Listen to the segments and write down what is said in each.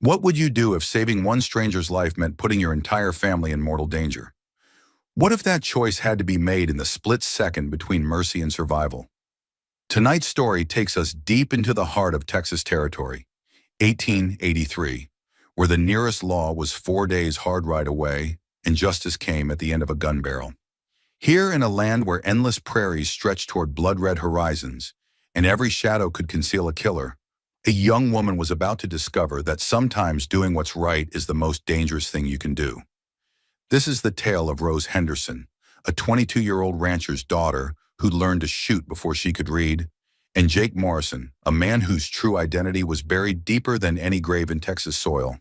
What would you do if saving one stranger's life meant putting your entire family in mortal danger? What if that choice had to be made in the split second between mercy and survival? Tonight's story takes us deep into the heart of Texas territory, 1883, where the nearest law was 4 days hard ride away and justice came at the end of a gun barrel. Here in a land where endless prairies stretched toward blood-red horizons and every shadow could conceal a killer, a young woman was about to discover that sometimes doing what's right is the most dangerous thing you can do. This is the tale of Rose Henderson, a 22-year-old rancher's daughter who'd learned to shoot before she could read, and Jake Morrison, a man whose true identity was buried deeper than any grave in Texas soil.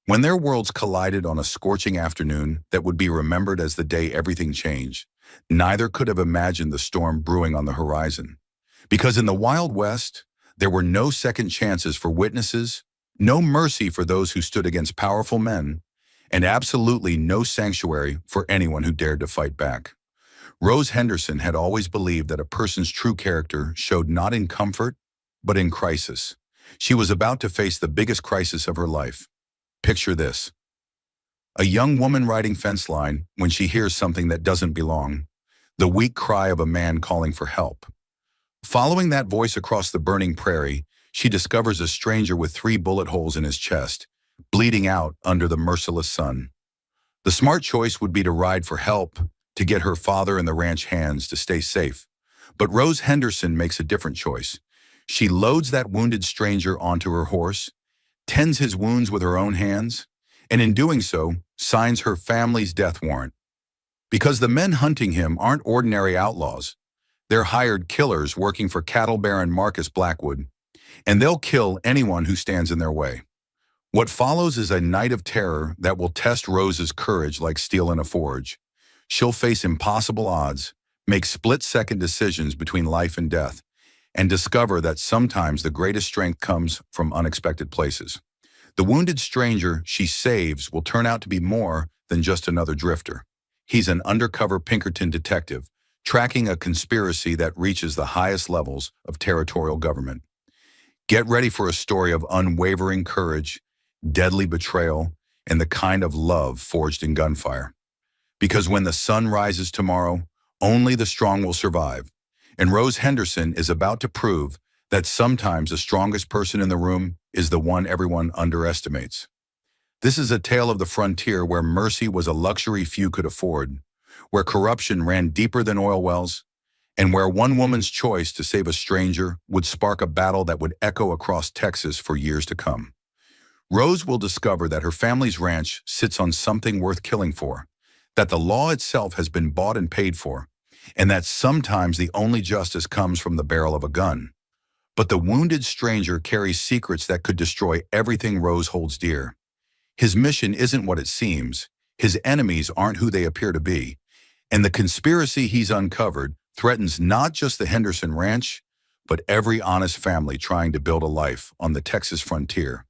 When their worlds collided on a scorching afternoon that would be remembered as the day everything changed, neither could have imagined the storm brewing on the horizon. Because in the Wild West, there were no second chances for witnesses, no mercy for those who stood against powerful men, and absolutely no sanctuary for anyone who dared to fight back. Rose Henderson had always believed that a person's true character showed not in comfort, but in crisis. She was about to face the biggest crisis of her life. Picture this: a young woman riding fence line when she hears something that doesn't belong, the weak cry of a man calling for help. Following that voice across the burning prairie, she discovers a stranger with 3 bullet holes in his chest, bleeding out under the merciless sun. The smart choice would be to ride for help, to get her father and the ranch hands to stay safe. But Rose Henderson makes a different choice. She loads that wounded stranger onto her horse, tends his wounds with her own hands, and in doing so, signs her family's death warrant. Because the men hunting him aren't ordinary outlaws. They're hired killers working for cattle baron Marcus Blackwood, and they'll kill anyone who stands in their way. What follows is a night of terror that will test Rose's courage like steel in a forge. She'll face impossible odds, make split-second decisions between life and death, and discover that sometimes the greatest strength comes from unexpected places. The wounded stranger she saves will turn out to be more than just another drifter. He's an undercover Pinkerton detective, tracking a conspiracy that reaches the highest levels of territorial government. Get ready for a story of unwavering courage, deadly betrayal, and the kind of love forged in gunfire. Because when the sun rises tomorrow, only the strong will survive. And Rose Henderson is about to prove that sometimes the strongest person in the room is the one everyone underestimates. This is a tale of the frontier where mercy was a luxury few could afford, where corruption ran deeper than oil wells, and where one woman's choice to save a stranger would spark a battle that would echo across Texas for years to come. Rose will discover that her family's ranch sits on something worth killing for, that the law itself has been bought and paid for, and that sometimes the only justice comes from the barrel of a gun. But the wounded stranger carries secrets that could destroy everything Rose holds dear. His mission isn't what it seems, his enemies aren't who they appear to be, and the conspiracy he's uncovered threatens not just the Henderson Ranch, but every honest family trying to build a life on the Texas frontier.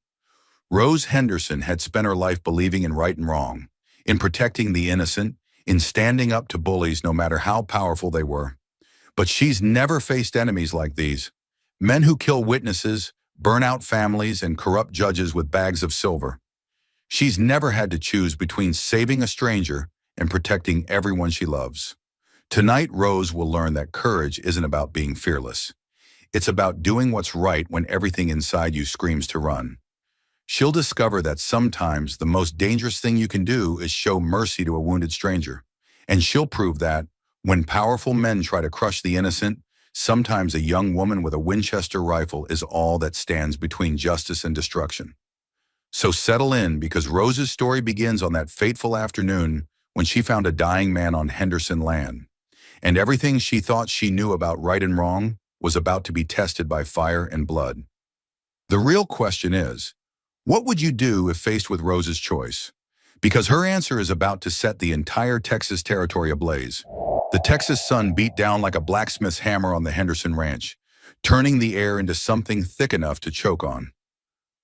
Rose Henderson had spent her life believing in right and wrong, in protecting the innocent, in standing up to bullies no matter how powerful they were. But she's never faced enemies like these. Men who kill witnesses, burn out families, and corrupt judges with bags of silver. She's never had to choose between saving a stranger and protecting everyone she loves. Tonight, Rose will learn that courage isn't about being fearless. It's about doing what's right when everything inside you screams to run. She'll discover that sometimes the most dangerous thing you can do is show mercy to a wounded stranger. And she'll prove that, when powerful men try to crush the innocent, sometimes a young woman with a Winchester rifle is all that stands between justice and destruction. So settle in, because Rose's story begins on that fateful afternoon when she found a dying man on Henderson land. And everything she thought she knew about right and wrong was about to be tested by fire and blood. The real question is, what would you do if faced with Rose's choice? Because her answer is about to set the entire Texas territory ablaze. The Texas sun beat down like a blacksmith's hammer on the Henderson Ranch, turning the air into something thick enough to choke on.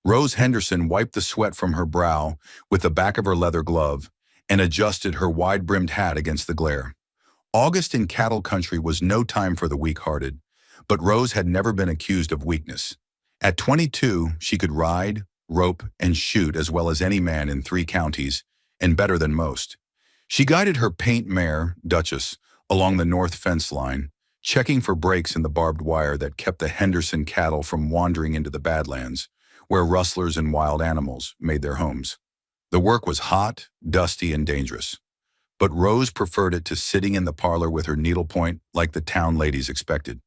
Rose Henderson wiped the sweat from her brow with the back of her leather glove and adjusted her wide-brimmed hat against the glare. August in cattle country was no time for the weak-hearted, but Rose had never been accused of weakness. At 22, she could ride, rope, and shoot as well as any man in 3 counties, and better than most. She guided her paint mare, Duchess, along the north fence line, checking for breaks in the barbed wire that kept the Henderson cattle from wandering into the Badlands, where rustlers and wild animals made their homes. The work was hot, dusty, and dangerous, but Rose preferred it to sitting in the parlor with her needlepoint like the town ladies expected.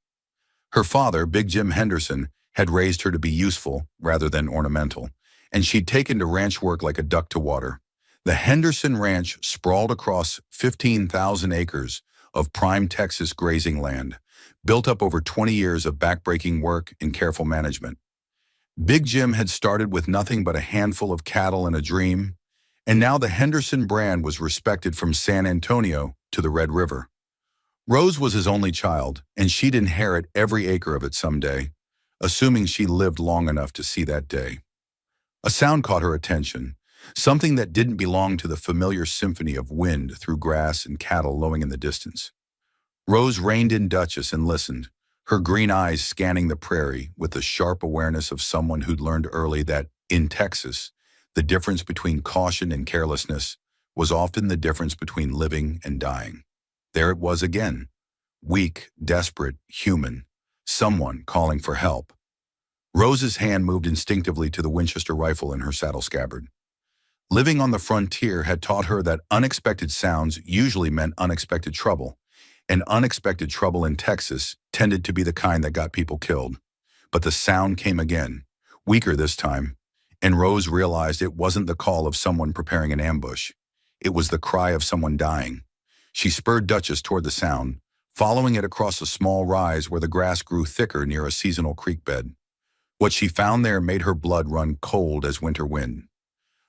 Her father, Big Jim Henderson, had raised her to be useful rather than ornamental, and she'd taken to ranch work like a duck to water. The Henderson Ranch sprawled across 15,000 acres of prime Texas grazing land, built up over 20 years of backbreaking work and careful management. Big Jim had started with nothing but a handful of cattle and a dream, and now the Henderson brand was respected from San Antonio to the Red River. Rose was his only child, and she'd inherit every acre of it someday, assuming she lived long enough to see that day. A sound caught her attention, something that didn't belong to the familiar symphony of wind through grass and cattle lowing in the distance. Rose reined in Duchess and listened, her green eyes scanning the prairie with the sharp awareness of someone who'd learned early that, in Texas, the difference between caution and carelessness was often the difference between living and dying. There it was again, weak, desperate, human, someone calling for help. Rose's hand moved instinctively to the Winchester rifle in her saddle scabbard. Living on the frontier had taught her that unexpected sounds usually meant unexpected trouble, and unexpected trouble in Texas tended to be the kind that got people killed. But the sound came again, weaker this time, and Rose realized it wasn't the call of someone preparing an ambush. It was the cry of someone dying. She spurred Duchess toward the sound, following it across a small rise where the grass grew thicker near a seasonal creek bed. What she found there made her blood run cold as winter wind.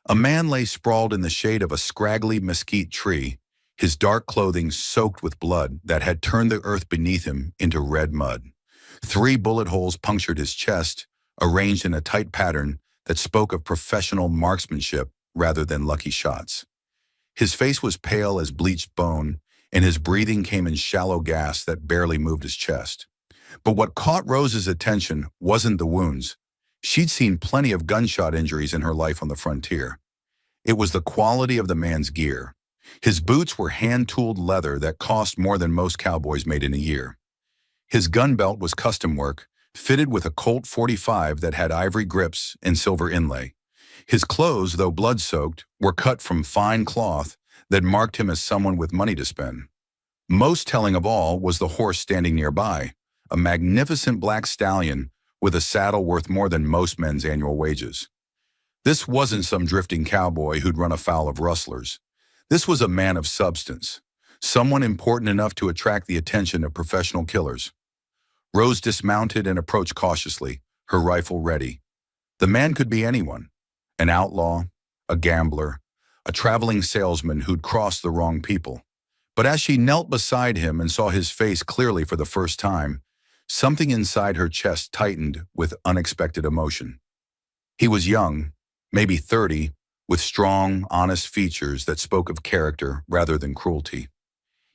A man lay sprawled in the shade of a scraggly mesquite tree, his dark clothing soaked with blood that had turned the earth beneath him into red mud. 3 bullet holes punctured his chest, arranged in a tight pattern that spoke of professional marksmanship rather than lucky shots. His face was pale as bleached bone, and his breathing came in shallow gasps that barely moved his chest. But what caught Rose's attention wasn't the wounds. She'd seen plenty of gunshot injuries in her life on the frontier. It was the quality of the man's gear. His boots were hand-tooled leather that cost more than most cowboys made in a year. His gun belt was custom work, fitted with a Colt .45 that had ivory grips and silver inlay. His clothes, though blood-soaked, were cut from fine cloth that marked him as someone with money to spend. Most telling of all was the horse standing nearby, a magnificent black stallion with a saddle worth more than most men's annual wages. This wasn't some drifting cowboy who'd run afoul of rustlers. This was a man of substance, someone important enough to attract the attention of professional killers. Rose dismounted and approached cautiously, her rifle ready. The man could be anyone, an outlaw, a gambler, a traveling salesman who'd crossed the wrong people. But as she knelt beside him and saw his face clearly for the first time, something inside her chest tightened with unexpected emotion. He was young, maybe 30, with strong, honest features that spoke of character rather than cruelty.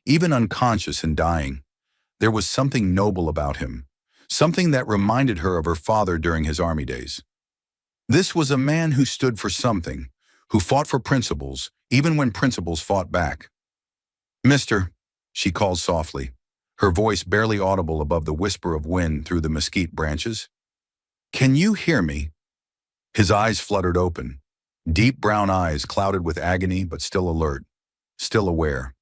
Even unconscious and dying, there was something noble about him, something that reminded her of her father during his army days. This was a man who stood for something, who fought for principles, even when principles fought back. "Mister," she called softly, her voice barely audible above the whisper of wind through the mesquite branches. "Can you hear me?" His eyes fluttered open, deep brown eyes clouded with agony but still alert, still aware.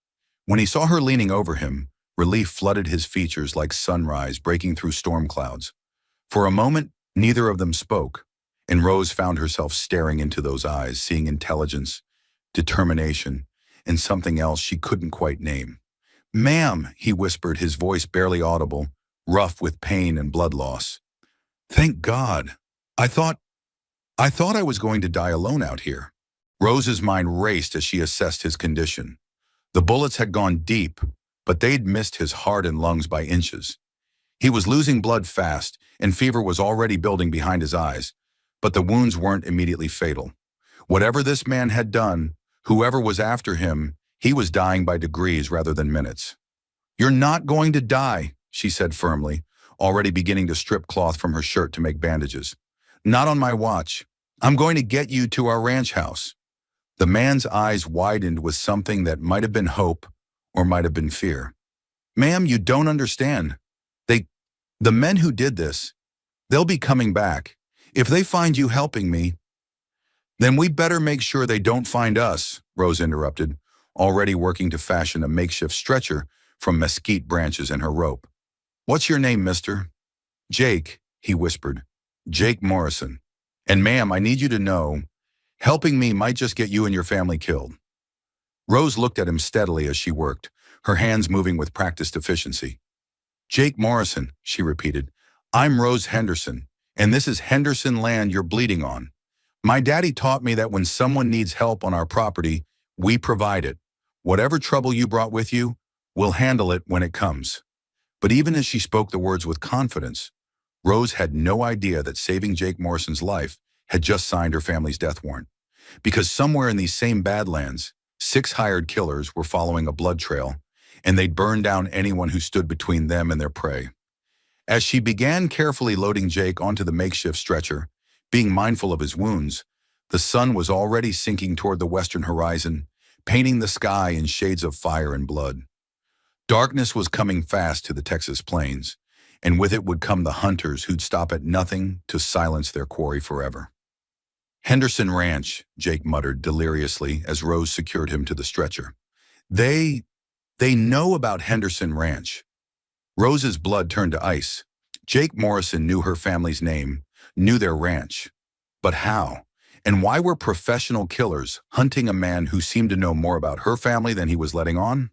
When he saw her leaning over him, relief flooded his features like sunrise breaking through storm clouds. For a moment, neither of them spoke, and Rose found herself staring into those eyes, seeing intelligence, determination, and something else she couldn't quite name. "Ma'am," he whispered, his voice barely audible, rough with pain and blood loss. "Thank God. I thought I was going to die alone out here." Rose's mind raced as she assessed his condition. The bullets had gone deep, but they'd missed his heart and lungs by inches. He was losing blood fast, and fever was already building behind his eyes, but the wounds weren't immediately fatal. Whatever this man had done, whoever was after him, he was dying by degrees rather than minutes. "You're not going to die," she said firmly, already beginning to strip cloth from her shirt to make bandages. "Not on my watch. I'm going to get you to our ranch house." The man's eyes widened with something that might have been hope or might have been fear. "Ma'am, you don't understand. They, the men who did this, they'll be coming back. If they find you helping me, then we better make sure they don't find us," Rose interrupted, already working to fashion a makeshift stretcher from mesquite branches and her rope. "What's your name, mister?" "Jake," he whispered. "Jake Morrison. And ma'am, I need you to know, helping me might just get you and your family killed." Rose looked at him steadily as she worked, her hands moving with practiced efficiency. "Jake Morrison," she repeated. "I'm Rose Henderson, and this is Henderson land you're bleeding on. My daddy taught me that when someone needs help on our property, we provide it. Whatever trouble you brought with you, we'll handle it when it comes." But even as she spoke the words with confidence, Rose had no idea that saving Jake Morrison's life had just signed her family's death warrant. Because somewhere in these same Badlands, 6 hired killers were following a blood trail, and they'd burn down anyone who stood between them and their prey. As she began carefully loading Jake onto the makeshift stretcher, being mindful of his wounds, the sun was already sinking toward the western horizon, painting the sky in shades of fire and blood. Darkness was coming fast to the Texas plains, and with it would come the hunters who'd stop at nothing to silence their quarry forever. "Henderson Ranch," Jake muttered deliriously as Rose secured him to the stretcher. They know about Henderson Ranch." Rose's blood turned to ice. Jake Morrison knew her family's name, knew their ranch. But how? And why were professional killers hunting a man who seemed to know more about her family than he was letting on?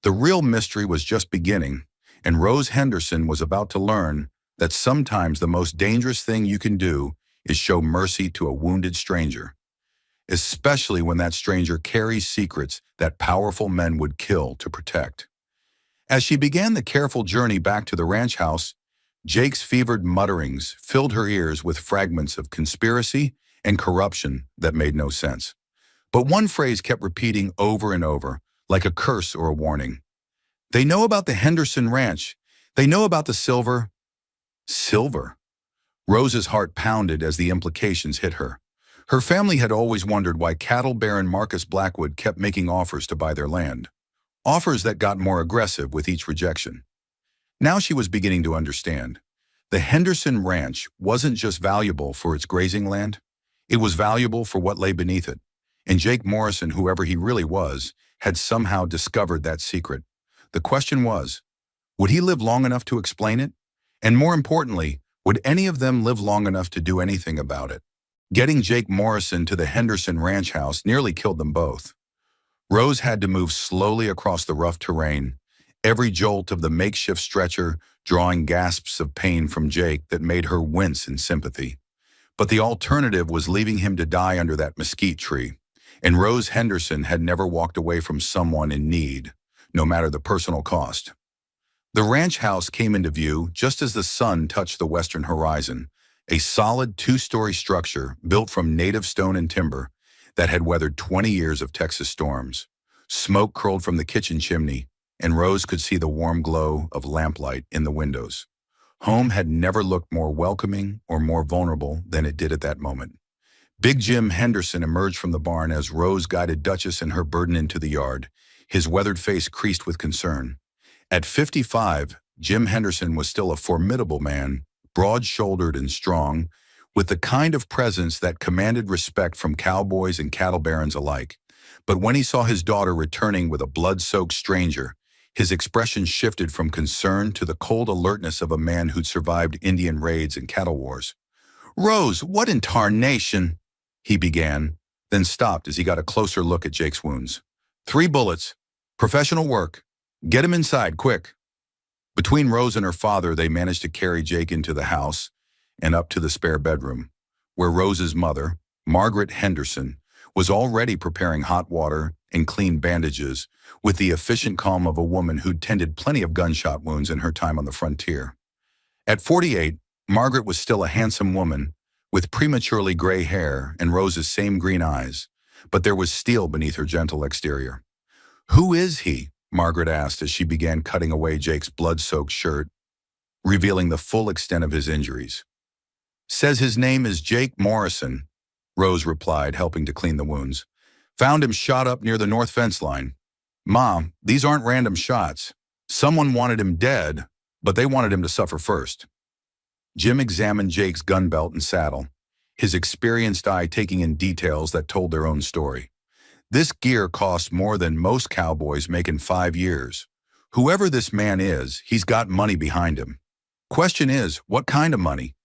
The real mystery was just beginning, and Rose Henderson was about to learn that sometimes the most dangerous thing you can do is show mercy to a wounded stranger, especially when that stranger carries secrets that powerful men would kill to protect. As she began the careful journey back to the ranch house, Jake's fevered mutterings filled her ears with fragments of conspiracy and corruption that made no sense. But one phrase kept repeating over and over, like a curse or a warning. "They know about the Henderson Ranch. They know about the silver." Silver? Rose's heart pounded as the implications hit her. Her family had always wondered why cattle baron Marcus Blackwood kept making offers to buy their land. Offers that got more aggressive with each rejection. Now she was beginning to understand. The Henderson Ranch wasn't just valuable for its grazing land. It was valuable for what lay beneath it. And Jake Morrison, whoever he really was, had somehow discovered that secret. The question was, would he live long enough to explain it? And more importantly, would any of them live long enough to do anything about it? Getting Jake Morrison to the Henderson Ranch house nearly killed them both. Rose had to move slowly across the rough terrain, every jolt of the makeshift stretcher drawing gasps of pain from Jake that made her wince in sympathy. But the alternative was leaving him to die under that mesquite tree, and Rose Henderson had never walked away from someone in need, no matter the personal cost. The ranch house came into view just as the sun touched the western horizon, a solid 2-story structure built from native stone and timber that had weathered 20 years of Texas storms. Smoke curled from the kitchen chimney, and Rose could see the warm glow of lamplight in the windows. Home had never looked more welcoming or more vulnerable than it did at that moment. Big Jim Henderson emerged from the barn as Rose guided Duchess and her burden into the yard, his weathered face creased with concern. At 55, Jim Henderson was still a formidable man, broad-shouldered and strong, with the kind of presence that commanded respect from cowboys and cattle barons alike. But when he saw his daughter returning with a blood-soaked stranger, his expression shifted from concern to the cold alertness of a man who'd survived Indian raids and cattle wars. "Rose, what in tarnation?" he began, then stopped as he got a closer look at Jake's wounds. 3 bullets. Professional work. Get him inside, quick." Between Rose and her father, they managed to carry Jake into the house and up to the spare bedroom, where Rose's mother, Margaret Henderson, was already preparing hot water and clean bandages with the efficient calm of a woman who'd tended plenty of gunshot wounds in her time on the frontier. At 48, Margaret was still a handsome woman with prematurely gray hair and Rose's same green eyes, but there was steel beneath her gentle exterior. "Who is he?" Margaret asked as she began cutting away Jake's blood-soaked shirt, revealing the full extent of his injuries. "Says his name is Jake Morrison," Rose replied, helping to clean the wounds. Found him shot up near the north fence line. Mom, these aren't random shots. Someone wanted him dead, but they wanted him to suffer first. Jim examined Jake's gun belt and saddle, his experienced eye taking in details that told their own story. This gear cost more than most cowboys make in 5 years. Whoever this man is, he's got money behind him. Question is, what kind of money?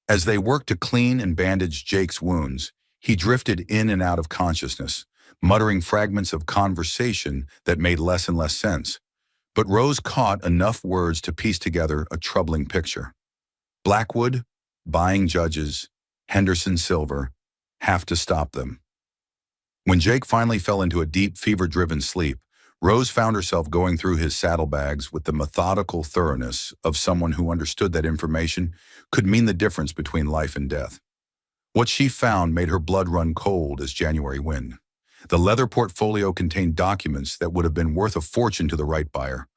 As they worked to clean and bandage Jake's wounds, he drifted in and out of consciousness, muttering fragments of conversation that made less and less sense. But Rose caught enough words to piece together a troubling picture. Blackwood, buying judges, Henderson Silver, have to stop them. When Jake finally fell into a deep, fever-driven sleep, Rose found herself going through his saddlebags with the methodical thoroughness of someone who understood that information could mean the difference between life and death. What she found made her blood run cold as January wind. The leather portfolio contained documents that would have been worth a fortune to the right buyer,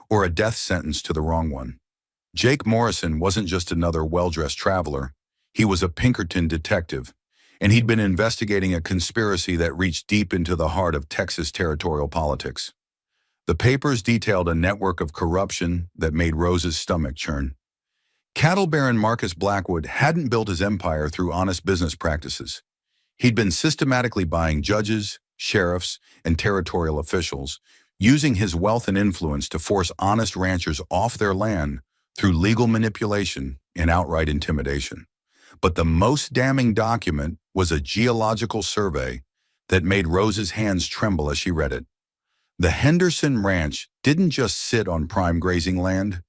or a death sentence to the wrong one. Jake Morrison wasn't just another well-dressed traveler. He was a Pinkerton detective, and he'd been investigating a conspiracy that reached deep into the heart of Texas territorial politics. The papers detailed a network of corruption that made Rose's stomach churn. Cattle Baron Marcus Blackwood hadn't built his empire through honest business practices. He'd been systematically buying judges, sheriffs, and territorial officials, using his wealth and influence to force honest ranchers off their land through legal manipulation and outright intimidation. But the most damning document was a geological survey that made Rose's hands tremble as she read it. The Henderson Ranch didn't just sit on prime grazing land.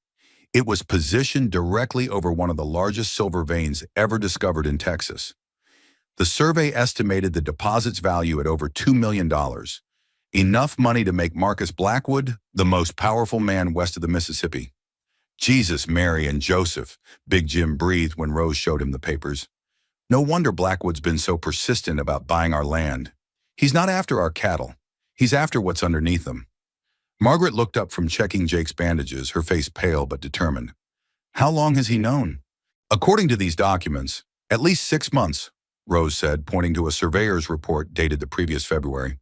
It was positioned directly over one of the largest silver veins ever discovered in Texas. The survey estimated the deposit's value at over $2 million, enough money to make Marcus Blackwood the most powerful man west of the Mississippi. Jesus, Mary, and Joseph, Big Jim breathed when Rose showed him the papers. No wonder Blackwood's been so persistent about buying our land. He's not after our cattle. He's after what's underneath them. Margaret looked up from checking Jake's bandages, her face pale but determined. How long has he known? According to these documents, at least 6 months, Rose said, pointing to a surveyor's report dated the previous February.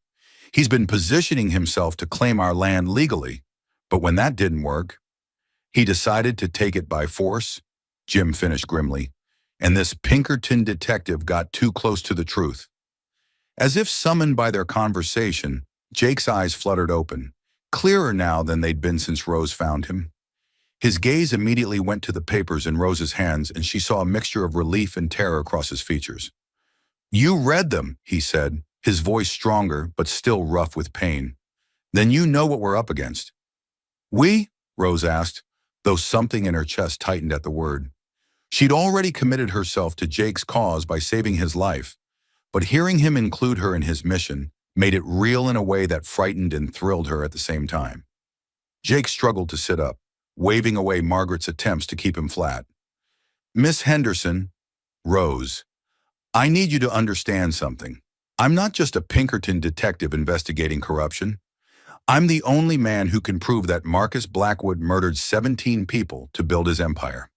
He's been positioning himself to claim our land legally, but when that didn't work, he decided to take it by force, Jim finished grimly, and this Pinkerton detective got too close to the truth. As if summoned by their conversation, Jake's eyes fluttered open, clearer now than they'd been since Rose found him. His gaze immediately went to the papers in Rose's hands, and she saw a mixture of relief and terror across his features. You read them, he said, his voice stronger but still rough with pain. Then you know what we're up against. We? Rose asked, though something in her chest tightened at the word. She'd already committed herself to Jake's cause by saving his life, but hearing him include her in his mission made it real in a way that frightened and thrilled her at the same time. Jake struggled to sit up, waving away Margaret's attempts to keep him flat. Miss Henderson, Rose, I need you to understand something. I'm not just a Pinkerton detective investigating corruption. I'm the only man who can prove that Marcus Blackwood murdered 17 people to build his empire.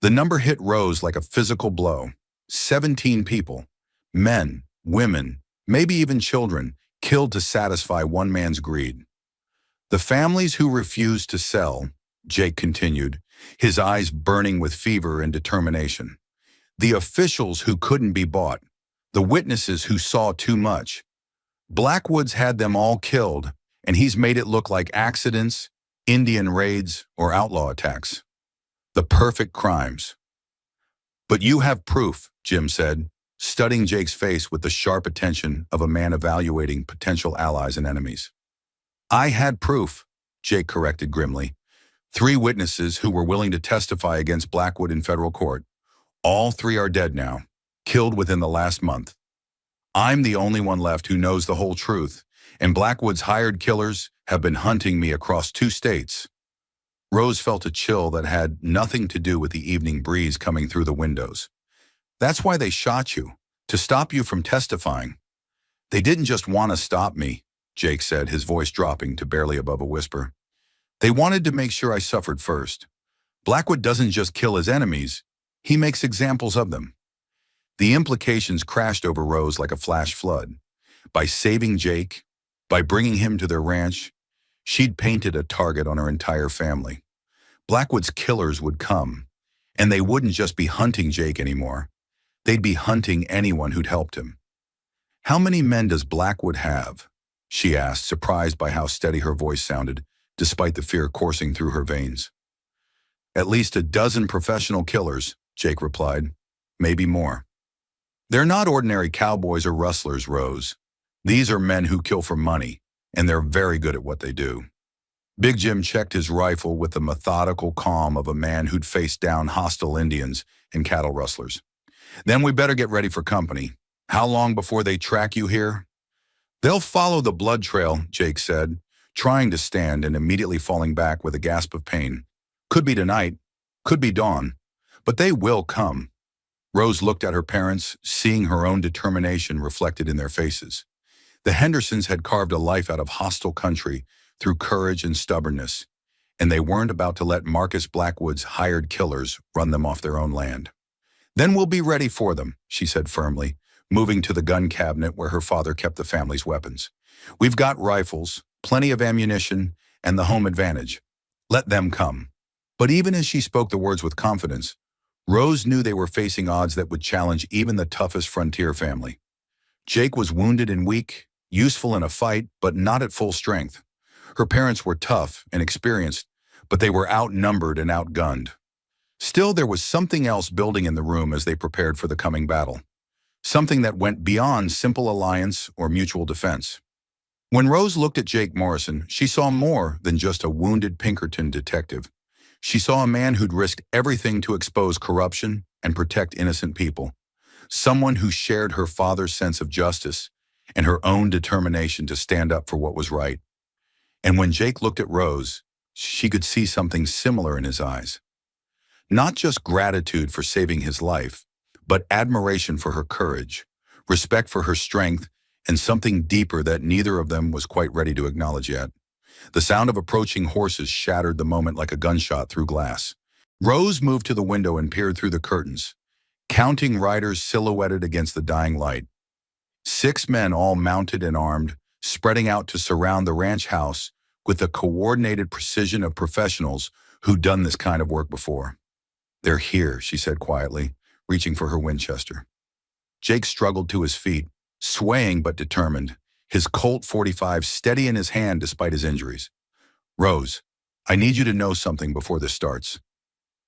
The number hit Rose like a physical blow. 17 people, men, women, maybe even children, killed to satisfy one man's greed. The families who refused to sell, Jake continued, his eyes burning with fever and determination. The officials who couldn't be bought, the witnesses who saw too much. Blackwood's had them all killed, and he's made it look like accidents, Indian raids, or outlaw attacks. The perfect crimes. But you have proof, Jim said, studying Jake's face with the sharp attention of a man evaluating potential allies and enemies. I had proof, Jake corrected grimly. 3 witnesses who were willing to testify against Blackwood in federal court. All 3 are dead now, killed within the last month. I'm the only one left who knows the whole truth, and Blackwood's hired killers have been hunting me across 2 states. Rose felt a chill that had nothing to do with the evening breeze coming through the windows. That's why they shot you, to stop you from testifying. They didn't just want to stop me, Jake said, his voice dropping to barely above a whisper. They wanted to make sure I suffered first. Blackwood doesn't just kill his enemies, he makes examples of them. The implications crashed over Rose like a flash flood. By saving Jake, by bringing him to their ranch, she'd painted a target on her entire family. Blackwood's killers would come, and they wouldn't just be hunting Jake anymore. They'd be hunting anyone who'd helped him. "How many men does Blackwood have?" she asked, surprised by how steady her voice sounded, despite the fear coursing through her veins. "At least a dozen professional killers," Jake replied. "Maybe more." "They're not ordinary cowboys or rustlers, Rose. These are men who kill for money, and they're very good at what they do." Big Jim checked his rifle with the methodical calm of a man who'd faced down hostile Indians and cattle rustlers. "Then we better get ready for company. How long before they track you here?" "They'll follow the blood trail," Jake said, trying to stand and immediately falling back with a gasp of pain. "Could be tonight, could be dawn, but they will come." Rose looked at her parents, seeing her own determination reflected in their faces. The Hendersons had carved a life out of hostile country through courage and stubbornness, and they weren't about to let Marcus Blackwood's hired killers run them off their own land. "Then we'll be ready for them," she said firmly, moving to the gun cabinet where her father kept the family's weapons. "We've got rifles, plenty of ammunition, and the home advantage. Let them come." But even as she spoke the words with confidence, Rose knew they were facing odds that would challenge even the toughest frontier family. Jake was wounded and weak, useful in a fight, but not at full strength. Her parents were tough and experienced, but they were outnumbered and outgunned. Still, there was something else building in the room as they prepared for the coming battle. Something that went beyond simple alliance or mutual defense. When Rose looked at Jake Morrison, she saw more than just a wounded Pinkerton detective. She saw a man who'd risked everything to expose corruption and protect innocent people. Someone who shared her father's sense of justice and her own determination to stand up for what was right. And when Jake looked at Rose, she could see something similar in his eyes. Not just gratitude for saving his life, but admiration for her courage, respect for her strength, and something deeper that neither of them was quite ready to acknowledge yet. The sound of approaching horses shattered the moment like a gunshot through glass. Rose moved to the window and peered through the curtains, counting riders silhouetted against the dying light. 6 men, all mounted and armed, spreading out to surround the ranch house with the coordinated precision of professionals who'd done this kind of work before. "They're here," she said quietly, reaching for her Winchester. Jake struggled to his feet, swaying but determined, his Colt .45 steady in his hand despite his injuries. "Rose, I need you to know something before this starts.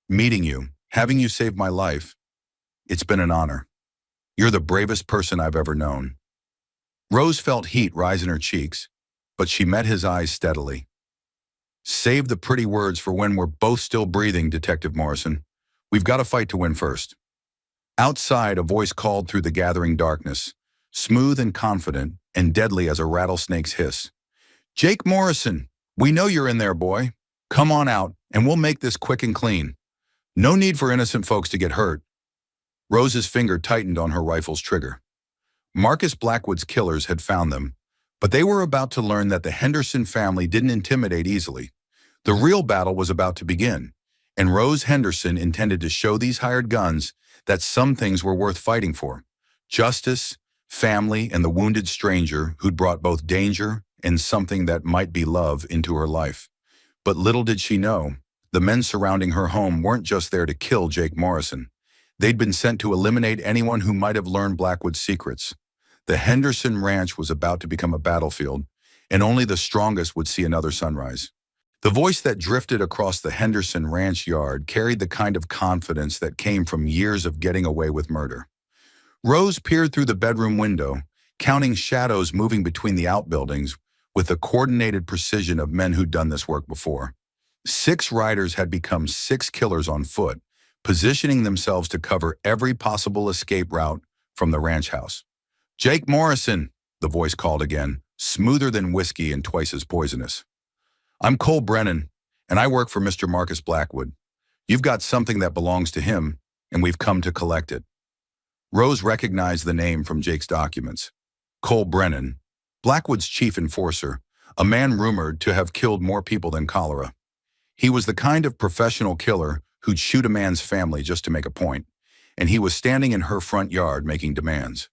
Meeting you, having you save my life, it's been an honor. You're the bravest person I've ever known." Rose felt heat rise in her cheeks, but she met his eyes steadily. "Save the pretty words for when we're both still breathing, Detective Morrison. We've got a fight to win first." Outside, a voice called through the gathering darkness, smooth and confident, and deadly as a rattlesnake's hiss. "Jake Morrison, we know you're in there, boy. Come on out, and we'll make this quick and clean. No need for innocent folks to get hurt." Rose's finger tightened on her rifle's trigger. Marcus Blackwood's killers had found them, but they were about to learn that the Henderson family didn't intimidate easily. The real battle was about to begin, and Rose Henderson intended to show these hired guns that some things were worth fighting for: justice, family, and the wounded stranger who'd brought both danger and something that might be love into her life. But little did she know, the men surrounding her home weren't just there to kill Jake Morrison. They'd been sent to eliminate anyone who might have learned Blackwood's secrets. The Henderson Ranch was about to become a battlefield, and only the strongest would see another sunrise. The voice that drifted across the Henderson Ranch yard carried the kind of confidence that came from years of getting away with murder. Rose peered through the bedroom window, counting shadows moving between the outbuildings with the coordinated precision of men who'd done this work before. 6 riders had become 6 killers on foot, positioning themselves to cover every possible escape route from the ranch house. "Jake Morrison," the voice called again, smoother than whiskey and twice as poisonous. "I'm Cole Brennan, and I work for Mr. Marcus Blackwood. You've got something that belongs to him, and we've come to collect it." Rose recognized the name from Jake's documents. Cole Brennan, Blackwood's chief enforcer, a man rumored to have killed more people than cholera. He was the kind of professional killer who'd shoot a man's family just to make a point, and he was standing in her front yard making demands.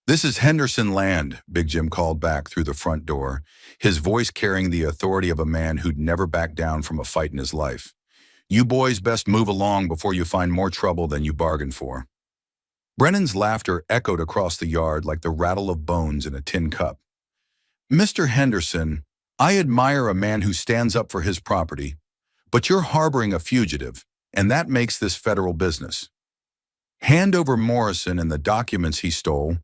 "This is Henderson land," Big Jim called back through the front door, his voice carrying the authority of a man who'd never backed down from a fight in his life. "You boys best move along before you find more trouble than you bargained for." Brennan's laughter echoed across the yard like the rattle of bones in a tin cup. "Mr. Henderson, I admire a man who stands up for his property, but you're harboring a fugitive, and that makes this federal business. Hand over Morrison and the documents he stole,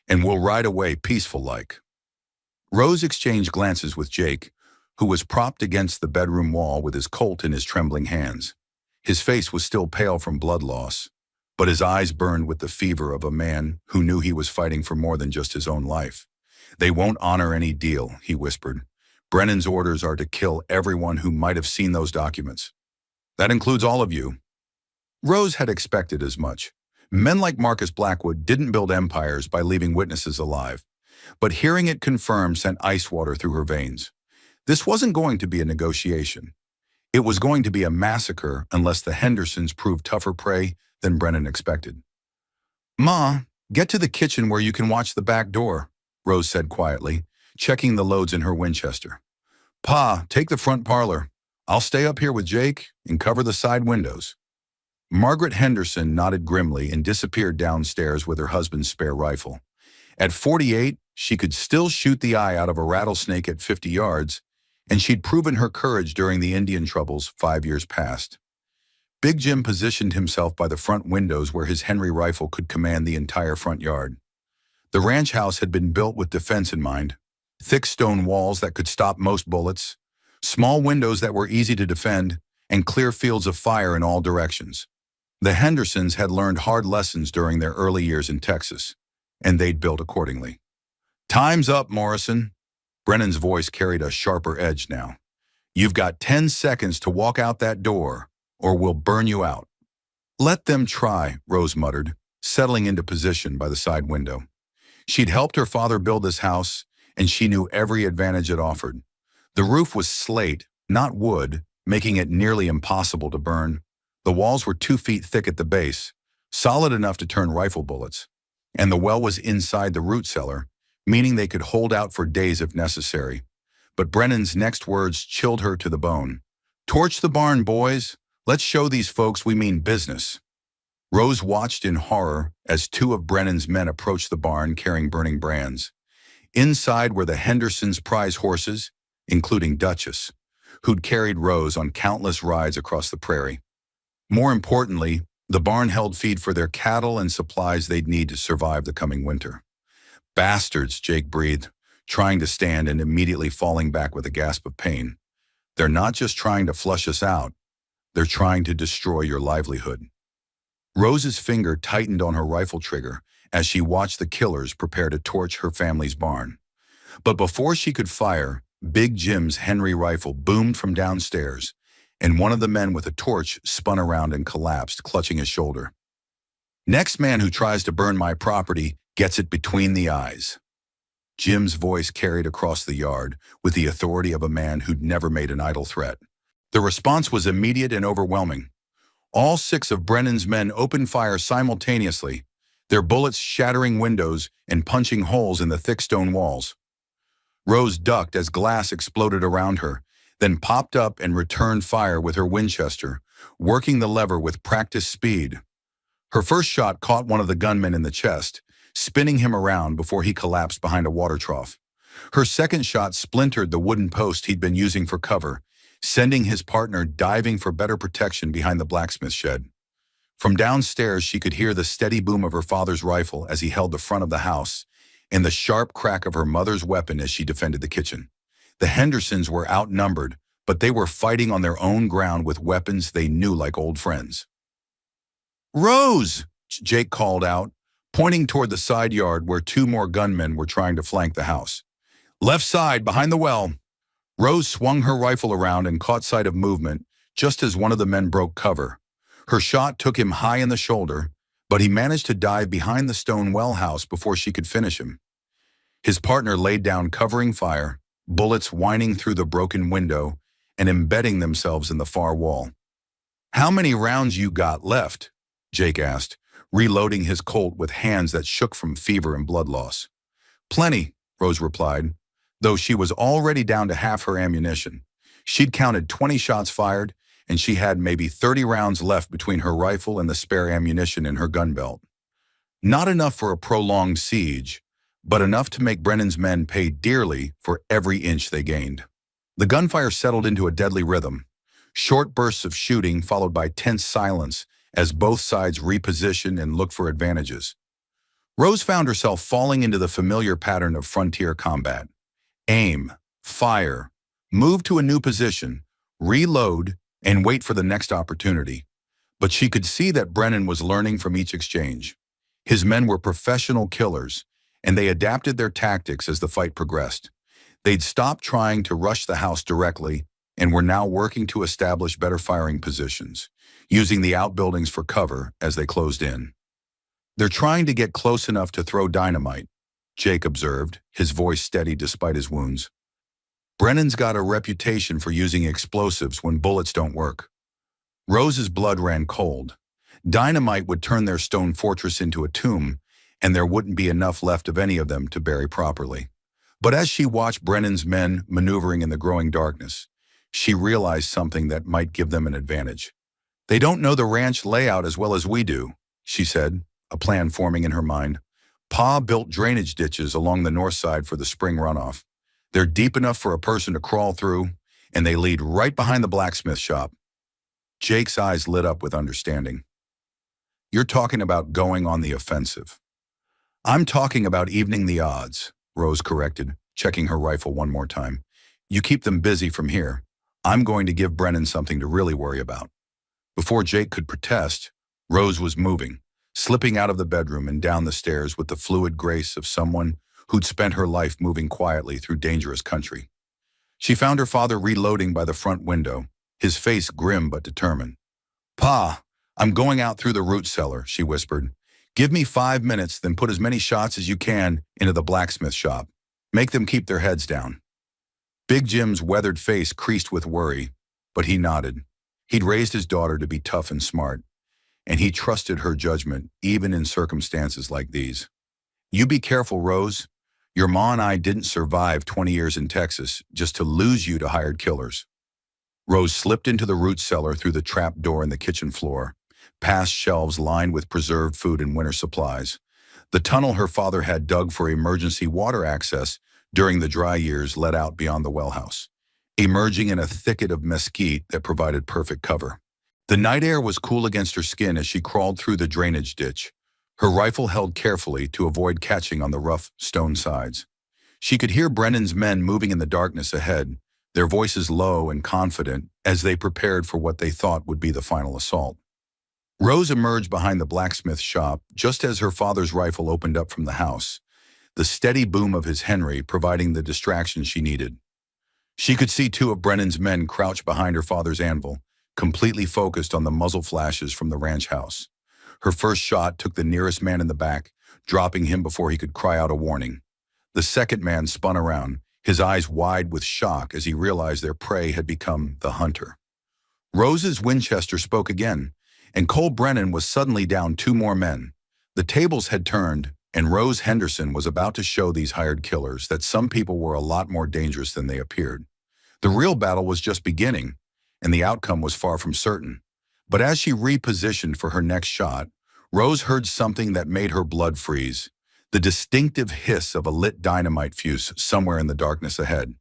and we'll ride away peaceful-like." Rose exchanged glances with Jake, who was propped against the bedroom wall with his Colt in his trembling hands. His face was still pale from blood loss, but his eyes burned with the fever of a man who knew he was fighting for more than just his own life. "They won't honor any deal," he whispered. "Brennan's orders are to kill everyone who might have seen those documents. That includes all of you." Rose had expected as much. Men like Marcus Blackwood didn't build empires by leaving witnesses alive, but hearing it confirmed sent ice water through her veins. This wasn't going to be a negotiation. It was going to be a massacre unless the Hendersons proved tougher prey than Brennan expected. "Ma, get to the kitchen where you can watch the back door," Rose said quietly, checking the loads in her Winchester. "Pa, take the front parlor. I'll stay up here with Jake and cover the side windows." Margaret Henderson nodded grimly and disappeared downstairs with her husband's spare rifle. At 48, she could still shoot the eye out of a rattlesnake at 50 yards, and she'd proven her courage during the Indian troubles 5 years past. Big Jim positioned himself by the front windows where his Henry rifle could command the entire front yard. The ranch house had been built with defense in mind: thick stone walls that could stop most bullets, small windows that were easy to defend, and clear fields of fire in all directions. The Hendersons had learned hard lessons during their early years in Texas, and they'd built accordingly. "Time's up, Morrison." Brennan's voice carried a sharper edge now. "You've got 10 seconds to walk out that door, or we'll burn you out." "Let them try," Rose muttered, settling into position by the side window. She'd helped her father build this house, and she knew every advantage it offered. The roof was slate, not wood, making it nearly impossible to burn. The walls were 2 feet thick at the base, solid enough to turn rifle bullets, and the well was inside the root cellar, meaning they could hold out for days if necessary. But Brennan's next words chilled her to the bone. "Torch the barn, boys. Let's show these folks we mean business." Rose watched in horror as 2 of Brennan's men approached the barn carrying burning brands. Inside were the Hendersons' prize horses, including Duchess, who'd carried Rose on countless rides across the prairie. More importantly, the barn held feed for their cattle and supplies they'd need to survive the coming winter. "Bastards," Jake breathed, trying to stand and immediately falling back with a gasp of pain. "They're not just trying to flush us out, they're trying to destroy your livelihood." Rose's finger tightened on her rifle trigger as she watched the killers prepare to torch her family's barn. But before she could fire, Big Jim's Henry rifle boomed from downstairs, and one of the men with a torch spun around and collapsed, clutching his shoulder. "Next man who tries to burn my property gets it between the eyes." Jim's voice carried across the yard with the authority of a man who'd never made an idle threat. The response was immediate and overwhelming. All 6 of Brennan's men opened fire simultaneously, their bullets shattering windows and punching holes in the thick stone walls. Rose ducked as glass exploded around her, then popped up and returned fire with her Winchester, working the lever with practiced speed. Her first shot caught one of the gunmen in the chest, spinning him around before he collapsed behind a water trough. Her second shot splintered the wooden post he'd been using for cover, sending his partner diving for better protection behind the blacksmith shed. From downstairs, she could hear the steady boom of her father's rifle as he held the front of the house, and the sharp crack of her mother's weapon as she defended the kitchen. The Hendersons were outnumbered, but they were fighting on their own ground with weapons they knew like old friends. "Rose!" Jake called out, pointing toward the side yard where 2 more gunmen were trying to flank the house. "Left side, behind the well." Rose swung her rifle around and caught sight of movement just as one of the men broke cover. Her shot took him high in the shoulder, but he managed to dive behind the stone well house before she could finish him. His partner laid down covering fire, bullets whining through the broken window and embedding themselves in the far wall. "How many rounds you got left?" Jake asked, reloading his Colt with hands that shook from fever and blood loss. "Plenty," Rose replied, though she was already down to half her ammunition. She'd counted 20 shots fired, and she had maybe 30 rounds left between her rifle and the spare ammunition in her gun belt. Not enough for a prolonged siege, but enough to make Brennan's men pay dearly for every inch they gained. The gunfire settled into a deadly rhythm. Short bursts of shooting followed by tense silence as both sides repositioned and looked for advantages. Rose found herself falling into the familiar pattern of frontier combat. Aim, fire, move to a new position, reload, and wait for the next opportunity. But she could see that Brennan was learning from each exchange. His men were professional killers, and they adapted their tactics as the fight progressed. They'd stopped trying to rush the house directly and were now working to establish better firing positions, using the outbuildings for cover as they closed in. "They're trying to get close enough to throw dynamite," Jake observed, his voice steady despite his wounds. "Brennan's got a reputation for using explosives when bullets don't work." Rose's blood ran cold. Dynamite would turn their stone fortress into a tomb, and there wouldn't be enough left of any of them to bury properly. But as she watched Brennan's men maneuvering in the growing darkness, she realized something that might give them an advantage. "They don't know the ranch layout as well as we do," she said, a plan forming in her mind. "Pa built drainage ditches along the north side for the spring runoff. They're deep enough for a person to crawl through, and they lead right behind the blacksmith shop." Jake's eyes lit up with understanding. "You're talking about going on the offensive." "I'm talking about evening the odds," Rose corrected, checking her rifle one more time. "You keep them busy from here. I'm going to give Brennan something to really worry about." Before Jake could protest, Rose was moving, slipping out of the bedroom and down the stairs with the fluid grace of someone who'd spent her life moving quietly through dangerous country. She found her father reloading by the front window, his face grim but determined. "Pa, I'm going out through the root cellar," she whispered. "Give me 5 minutes, then put as many shots as you can into the blacksmith shop. Make them keep their heads down." Big Jim's weathered face creased with worry, but he nodded. He'd raised his daughter to be tough and smart, and he trusted her judgment even in circumstances like these. "You be careful, Rose. Your ma and I didn't survive 20 years in Texas just to lose you to hired killers." Rose slipped into the root cellar through the trap door in the kitchen floor, past shelves lined with preserved food and winter supplies. The tunnel her father had dug for emergency water access during the dry years led out beyond the well house, emerging in a thicket of mesquite that provided perfect cover. The night air was cool against her skin as she crawled through the drainage ditch, her rifle held carefully to avoid catching on the rough stone sides. She could hear Brennan's men moving in the darkness ahead, their voices low and confident as they prepared for what they thought would be the final assault. Rose emerged behind the blacksmith shop just as her father's rifle opened up from the house, the steady boom of his Henry providing the distraction she needed. She could see 2 of Brennan's men crouch behind her father's anvil, completely focused on the muzzle flashes from the ranch house. Her first shot took the nearest man in the back, dropping him before he could cry out a warning. The second man spun around, his eyes wide with shock as he realized their prey had become the hunter. Rose's Winchester spoke again, and Cole Brennan was suddenly down 2 more men. The tables had turned, and Rose Henderson was about to show these hired killers that some people were a lot more dangerous than they appeared. The real battle was just beginning, and the outcome was far from certain. But as she repositioned for her next shot, Rose heard something that made her blood freeze, the distinctive hiss of a lit dynamite fuse somewhere in the darkness ahead.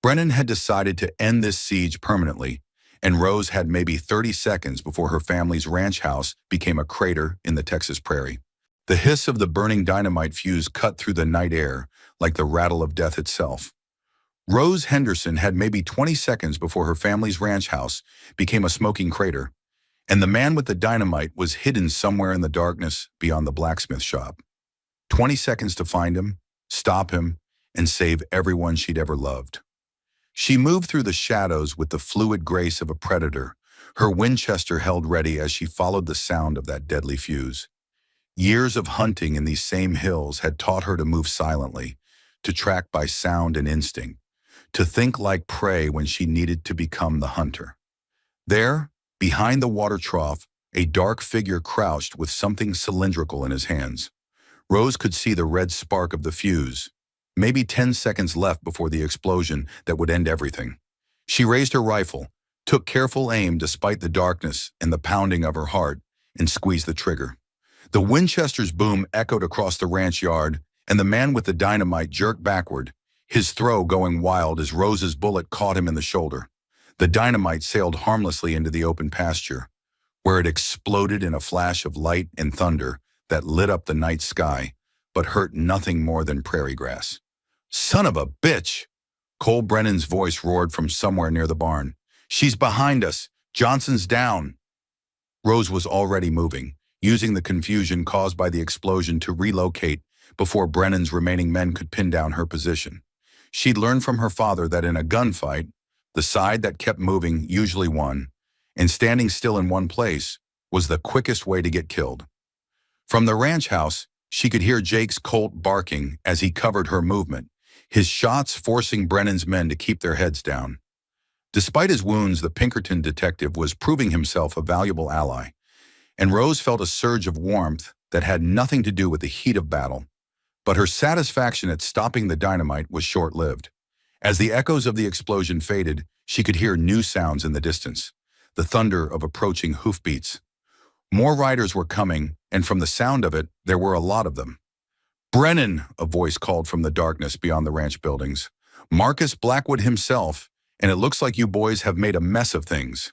Brennan had decided to end this siege permanently, and Rose had maybe 30 seconds before her family's ranch house became a crater in the Texas prairie. The hiss of the burning dynamite fuse cut through the night air like the rattle of death itself. Rose Henderson had maybe 20 seconds before her family's ranch house became a smoking crater, and the man with the dynamite was hidden somewhere in the darkness beyond the blacksmith shop. 20 seconds to find him, stop him, and save everyone she'd ever loved. She moved through the shadows with the fluid grace of a predator, her Winchester held ready as she followed the sound of that deadly fuse. Years of hunting in these same hills had taught her to move silently, to track by sound and instinct, to think like prey when she needed to become the hunter. There, behind the water trough, A dark figure crouched with something cylindrical in his hands. Rose could see the red spark of the fuse. Maybe 10 seconds left before the explosion that would end everything. She raised her rifle, took careful aim despite the darkness and the pounding of her heart, and squeezed the trigger. The Winchester's boom echoed across the ranch yard, and the man with the dynamite jerked backward, his throw going wild as Rose's bullet caught him in the shoulder. The dynamite sailed harmlessly into the open pasture, where it exploded in a flash of light and thunder that lit up the night sky, but hurt nothing more than prairie grass. "Son of a bitch!" Cole Brennan's voice roared from somewhere near the barn. "She's behind us! Johnson's down!" Rose was already moving, using the confusion caused by the explosion to relocate before Brennan's remaining men could pin down her position. She'd learned from her father that in a gunfight, the side that kept moving usually won, and standing still in one place was the quickest way to get killed. From the ranch house, she could hear Jake's Colt barking as he covered her movement, his shots forcing Brennan's men to keep their heads down. Despite his wounds, the Pinkerton detective was proving himself a valuable ally, and Rose felt a surge of warmth that had nothing to do with the heat of battle. But her satisfaction at stopping the dynamite was short-lived. As the echoes of the explosion faded, she could hear new sounds in the distance, the thunder of approaching hoofbeats. More riders were coming, and from the sound of it, there were a lot of them. "Brennan," a voice called from the darkness beyond the ranch buildings. "Marcus Blackwood himself, and it looks like you boys have made a mess of things."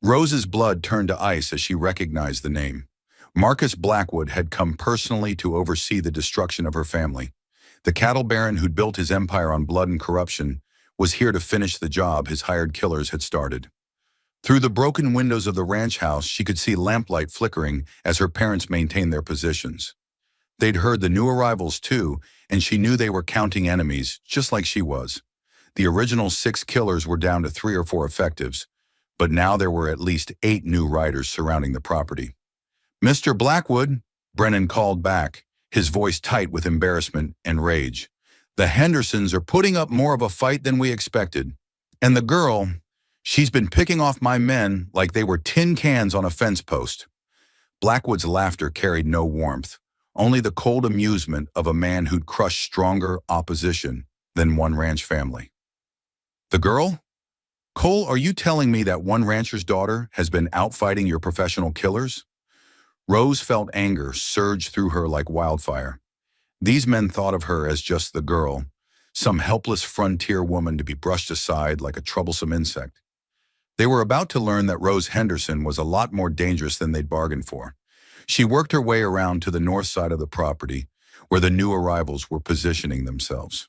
Rose's blood turned to ice as she recognized the name. Marcus Blackwood had come personally to oversee the destruction of her family. The cattle baron who'd built his empire on blood and corruption was here to finish the job his hired killers had started. Through the broken windows of the ranch house, she could see lamplight flickering as her parents maintained their positions. They'd heard the new arrivals too, and she knew they were counting enemies, just like she was. The original 6 killers were down to 3 or 4 effectives, but now there were at least 8 new riders surrounding the property. "Mr. Blackwood," Brennan called back, his voice tight with embarrassment and rage. "The Hendersons are putting up more of a fight than we expected. And the girl, she's been picking off my men like they were tin cans on a fence post." Blackwood's laughter carried no warmth, only the cold amusement of a man who'd crushed stronger opposition than one ranch family. "The girl? Cole, are you telling me that one rancher's daughter has been outfighting your professional killers?" Rose felt anger surge through her like wildfire. These men thought of her as just the girl, some helpless frontier woman to be brushed aside like a troublesome insect. They were about to learn that Rose Henderson was a lot more dangerous than they'd bargained for. She worked her way around to the north side of the property, where the new arrivals were positioning themselves.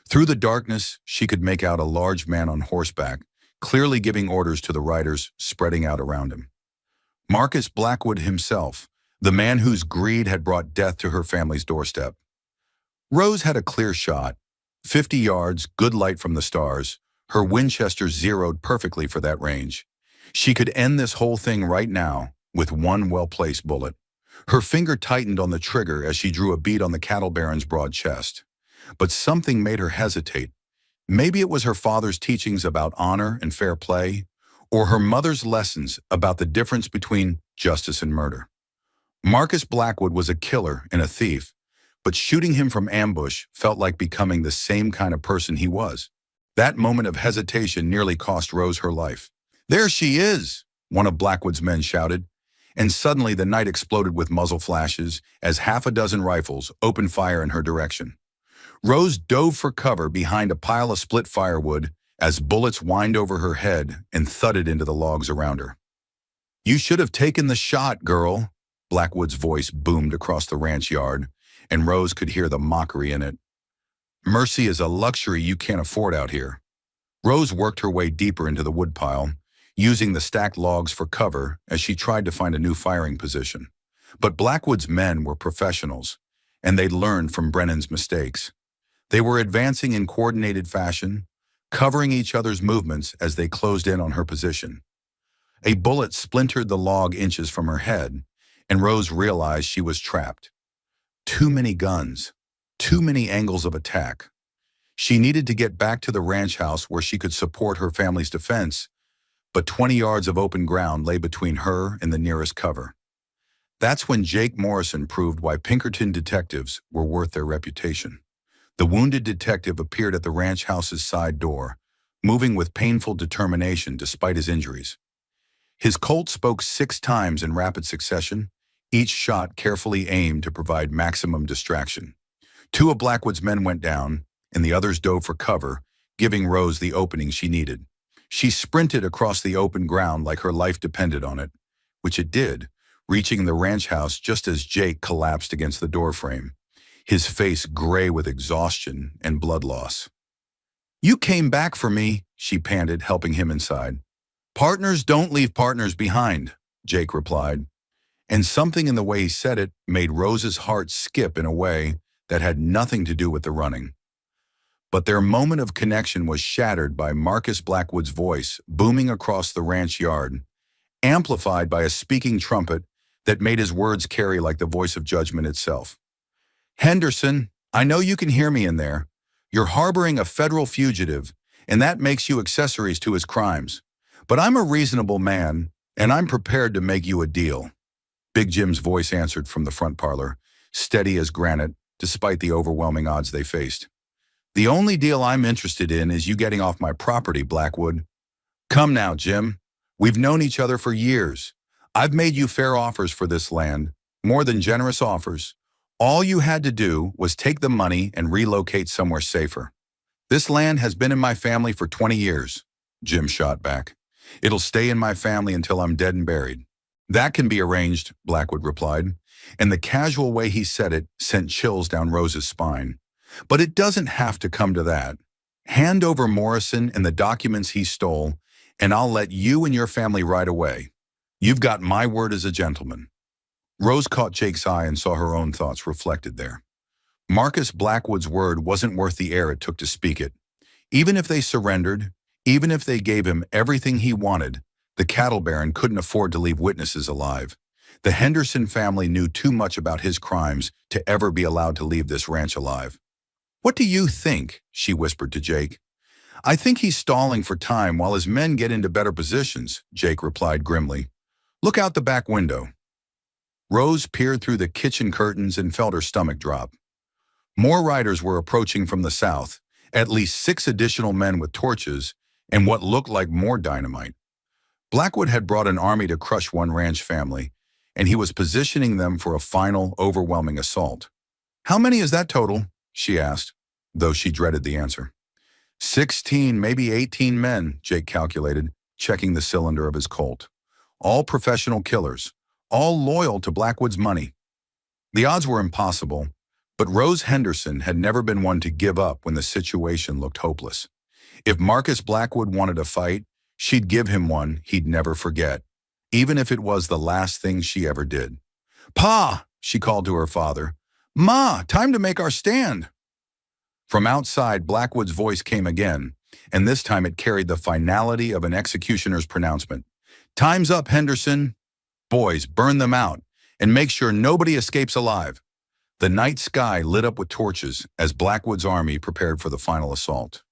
Through the darkness, she could make out a large man on horseback, clearly giving orders to the riders spreading out around him. Marcus Blackwood himself, the man whose greed had brought death to her family's doorstep. Rose had a clear shot, 50 yards, good light from the stars. Her Winchester zeroed perfectly for that range. She could end this whole thing right now with one well-placed bullet. Her finger tightened on the trigger as she drew a bead on the cattle baron's broad chest. But something made her hesitate. Maybe it was her father's teachings about honor and fair play, or her mother's lessons about the difference between justice and murder. Marcus Blackwood was a killer and a thief, but shooting him from ambush felt like becoming the same kind of person he was. That moment of hesitation nearly cost Rose her life. "There she is!" one of Blackwood's men shouted, and suddenly the night exploded with muzzle flashes as half a dozen rifles opened fire in her direction. Rose dove for cover behind a pile of split firewood as bullets whined over her head and thudded into the logs around her. "You should have taken the shot, girl," Blackwood's voice boomed across the ranch yard, and Rose could hear the mockery in it. "Mercy is a luxury you can't afford out here." Rose worked her way deeper into the woodpile, using the stacked logs for cover as she tried to find a new firing position. But Blackwood's men were professionals, and they'd learned from Brennan's mistakes. They were advancing in coordinated fashion, covering each other's movements as they closed in on her position. A bullet splintered the log inches from her head, and Rose realized she was trapped. Too many guns, too many angles of attack. She needed to get back to the ranch house where she could support her family's defense, but 20 yards of open ground lay between her and the nearest cover. That's when Jake Morrison proved why Pinkerton detectives were worth their reputation. The wounded detective appeared at the ranch house's side door, moving with painful determination despite his injuries. His Colt spoke 6 times in rapid succession, each shot carefully aimed to provide maximum distraction. 2 of Blackwood's men went down, and the others dove for cover, giving Rose the opening she needed. She sprinted across the open ground like her life depended on it, which it did, reaching the ranch house just as Jake collapsed against the doorframe, his face gray with exhaustion and blood loss. "You came back for me," she panted, helping him inside. "Partners don't leave partners behind," Jake replied. And something in the way he said it made Rose's heart skip in a way that had nothing to do with the running. But their moment of connection was shattered by Marcus Blackwood's voice booming across the ranch yard, amplified by a speaking trumpet that made his words carry like the voice of judgment itself. "Henderson, I know you can hear me in there. You're harboring a federal fugitive, and that makes you accessories to his crimes. But I'm a reasonable man, and I'm prepared to make you a deal." Big Jim's voice answered from the front parlor, steady as granite, despite the overwhelming odds they faced. "The only deal I'm interested in is you getting off my property, Blackwood. Come now, Jim. We've known each other for years. I've made you fair offers for this land, more than generous offers. All you had to do was take the money and relocate somewhere safer. This land has been in my family for 20 years, Jim shot back. "It'll stay in my family until I'm dead and buried." "That can be arranged," Blackwood replied, and the casual way he said it sent chills down Rose's spine. "But it doesn't have to come to that. Hand over Morrison and the documents he stole, and I'll let you and your family ride away. You've got my word as a gentleman." Rose caught Jake's eye and saw her own thoughts reflected there. Marcus Blackwood's word wasn't worth the air it took to speak it. Even if they surrendered, even if they gave him everything he wanted, the cattle baron couldn't afford to leave witnesses alive. The Henderson family knew too much about his crimes to ever be allowed to leave this ranch alive. "What do you think?" she whispered to Jake. "I think he's stalling for time while his men get into better positions," Jake replied grimly. "Look out the back window." Rose peered through the kitchen curtains and felt her stomach drop. More riders were approaching from the south, at least 6 additional men with torches and what looked like more dynamite. Blackwood had brought an army to crush one ranch family, and he was positioning them for a final, overwhelming assault. "How many is that total?" she asked, though she dreaded the answer. 16, maybe 18 men, Jake calculated, checking the cylinder of his Colt. All professional killers, all loyal to Blackwood's money. The odds were impossible, but Rose Henderson had never been one to give up when the situation looked hopeless. If Marcus Blackwood wanted a fight, she'd give him one he'd never forget, even if it was the last thing she ever did. "Pa!" she called to her father. "Ma, time to make our stand." From outside, Blackwood's voice came again, and this time it carried the finality of an executioner's pronouncement. "Time's up, Henderson. Boys, burn them out, and make sure nobody escapes alive." The night sky lit up with torches as Blackwood's army prepared for the final assault.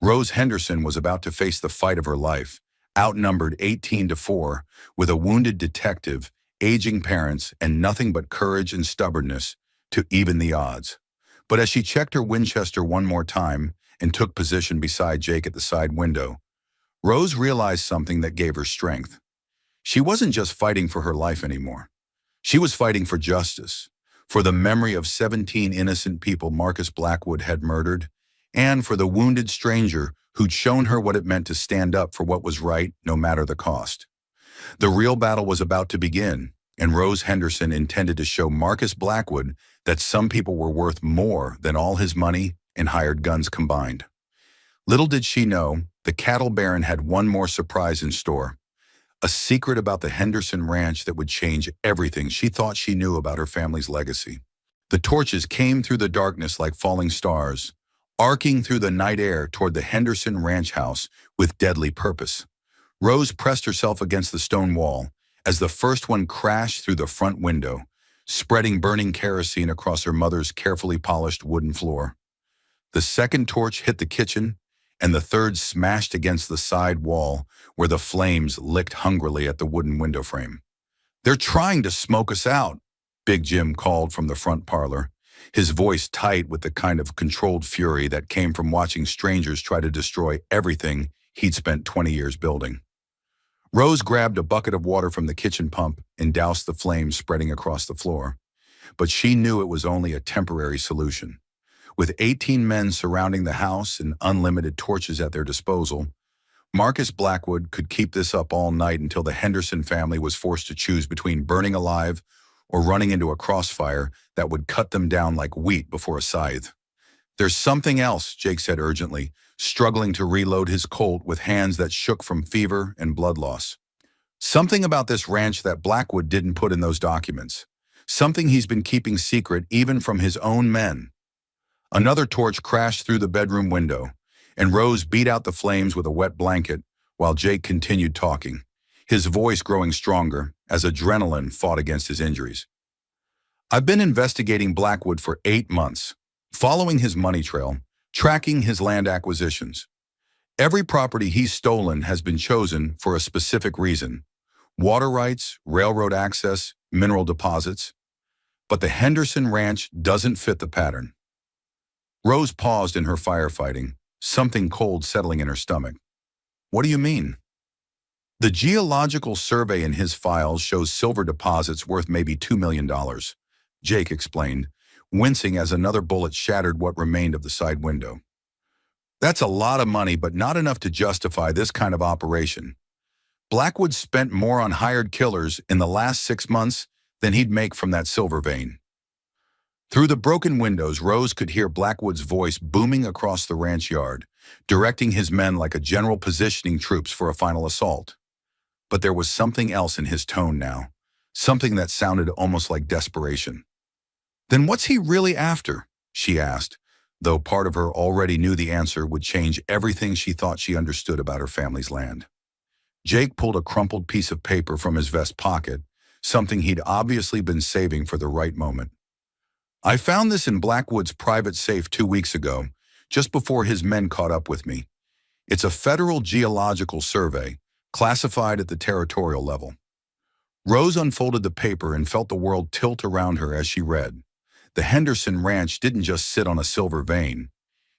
Rose Henderson was about to face the fight of her life, outnumbered 18-4, with a wounded detective, aging parents, and nothing but courage and stubbornness to even the odds. But as she checked her Winchester one more time and took position beside Jake at the side window, Rose realized something that gave her strength. She wasn't just fighting for her life anymore. She was fighting for justice, for the memory of 17 innocent people Marcus Blackwood had murdered, and for the wounded stranger who'd shown her what it meant to stand up for what was right, no matter the cost. The real battle was about to begin, and Rose Henderson intended to show Marcus Blackwood that some people were worth more than all his money and hired guns combined. Little did she know, the cattle baron had one more surprise in store. A secret about the Henderson ranch that would change everything she thought she knew about her family's legacy. The torches came through the darkness like falling stars, arcing through the night air toward the Henderson ranch house with deadly purpose. Rose pressed herself against the stone wall as the first one crashed through the front window, spreading burning kerosene across her mother's carefully polished wooden floor. The second torch hit the kitchen, and the third smashed against the side wall where the flames licked hungrily at the wooden window frame. "They're trying to smoke us out," Big Jim called from the front parlor, his voice tight with the kind of controlled fury that came from watching strangers try to destroy everything he'd spent 20 years building. Rose grabbed a bucket of water from the kitchen pump and doused the flames spreading across the floor. But she knew it was only a temporary solution. With 18 men surrounding the house and unlimited torches at their disposal, Marcus Blackwood could keep this up all night until the Henderson family was forced to choose between burning alive or running into a crossfire that would cut them down like wheat before a scythe. "There's something else," Jake said urgently, struggling to reload his Colt with hands that shook from fever and blood loss. "Something about this ranch that Blackwood didn't put in those documents. Something he's been keeping secret even from his own men." Another torch crashed through the bedroom window, and Rose beat out the flames with a wet blanket while Jake continued talking, his voice growing stronger as adrenaline fought against his injuries. "I've been investigating Blackwood for 8 months, following his money trail, tracking his land acquisitions. Every property he's stolen has been chosen for a specific reason: water rights, railroad access, mineral deposits. But the Henderson Ranch doesn't fit the pattern." Rose paused in her firefighting, something cold settling in her stomach. "What do you mean?" "The geological survey in his files shows silver deposits worth maybe $2 million, Jake explained, wincing as another bullet shattered what remained of the side window. "That's a lot of money, but not enough to justify this kind of operation. Blackwood spent more on hired killers in the last 6 months than he'd make from that silver vein." Through the broken windows, Rose could hear Blackwood's voice booming across the ranch yard, directing his men like a general positioning troops for a final assault. But there was something else in his tone now, something that sounded almost like desperation. "Then what's he really after?" she asked, though part of her already knew the answer would change everything she thought she understood about her family's land. Jake pulled a crumpled piece of paper from his vest pocket, something he'd obviously been saving for the right moment. "I found this in Blackwood's private safe 2 weeks ago, just before his men caught up with me. It's a federal geological survey, classified at the territorial level." Rose unfolded the paper and felt the world tilt around her as she read. The Henderson Ranch didn't just sit on a silver vein.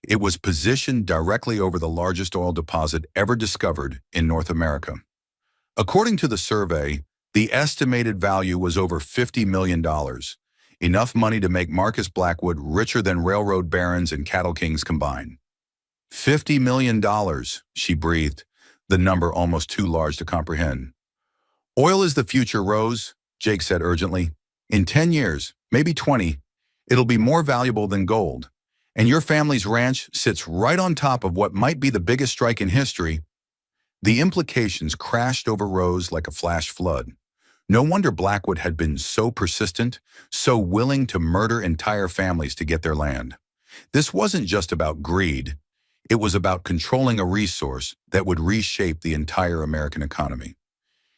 It was positioned directly over the largest oil deposit ever discovered in North America. According to the survey, the estimated value was over $50 million, enough money to make Marcus Blackwood richer than railroad barons and cattle kings combined. $50 million, she breathed, the number almost too large to comprehend. "Oil is the future, Rose," Jake said urgently. "In 10 years, maybe 20, it'll be more valuable than gold. And your family's ranch sits right on top of what might be the biggest strike in history." The implications crashed over Rose like a flash flood. No wonder Blackwood had been so persistent, so willing to murder entire families to get their land. This wasn't just about greed. It was about controlling a resource that would reshape the entire American economy.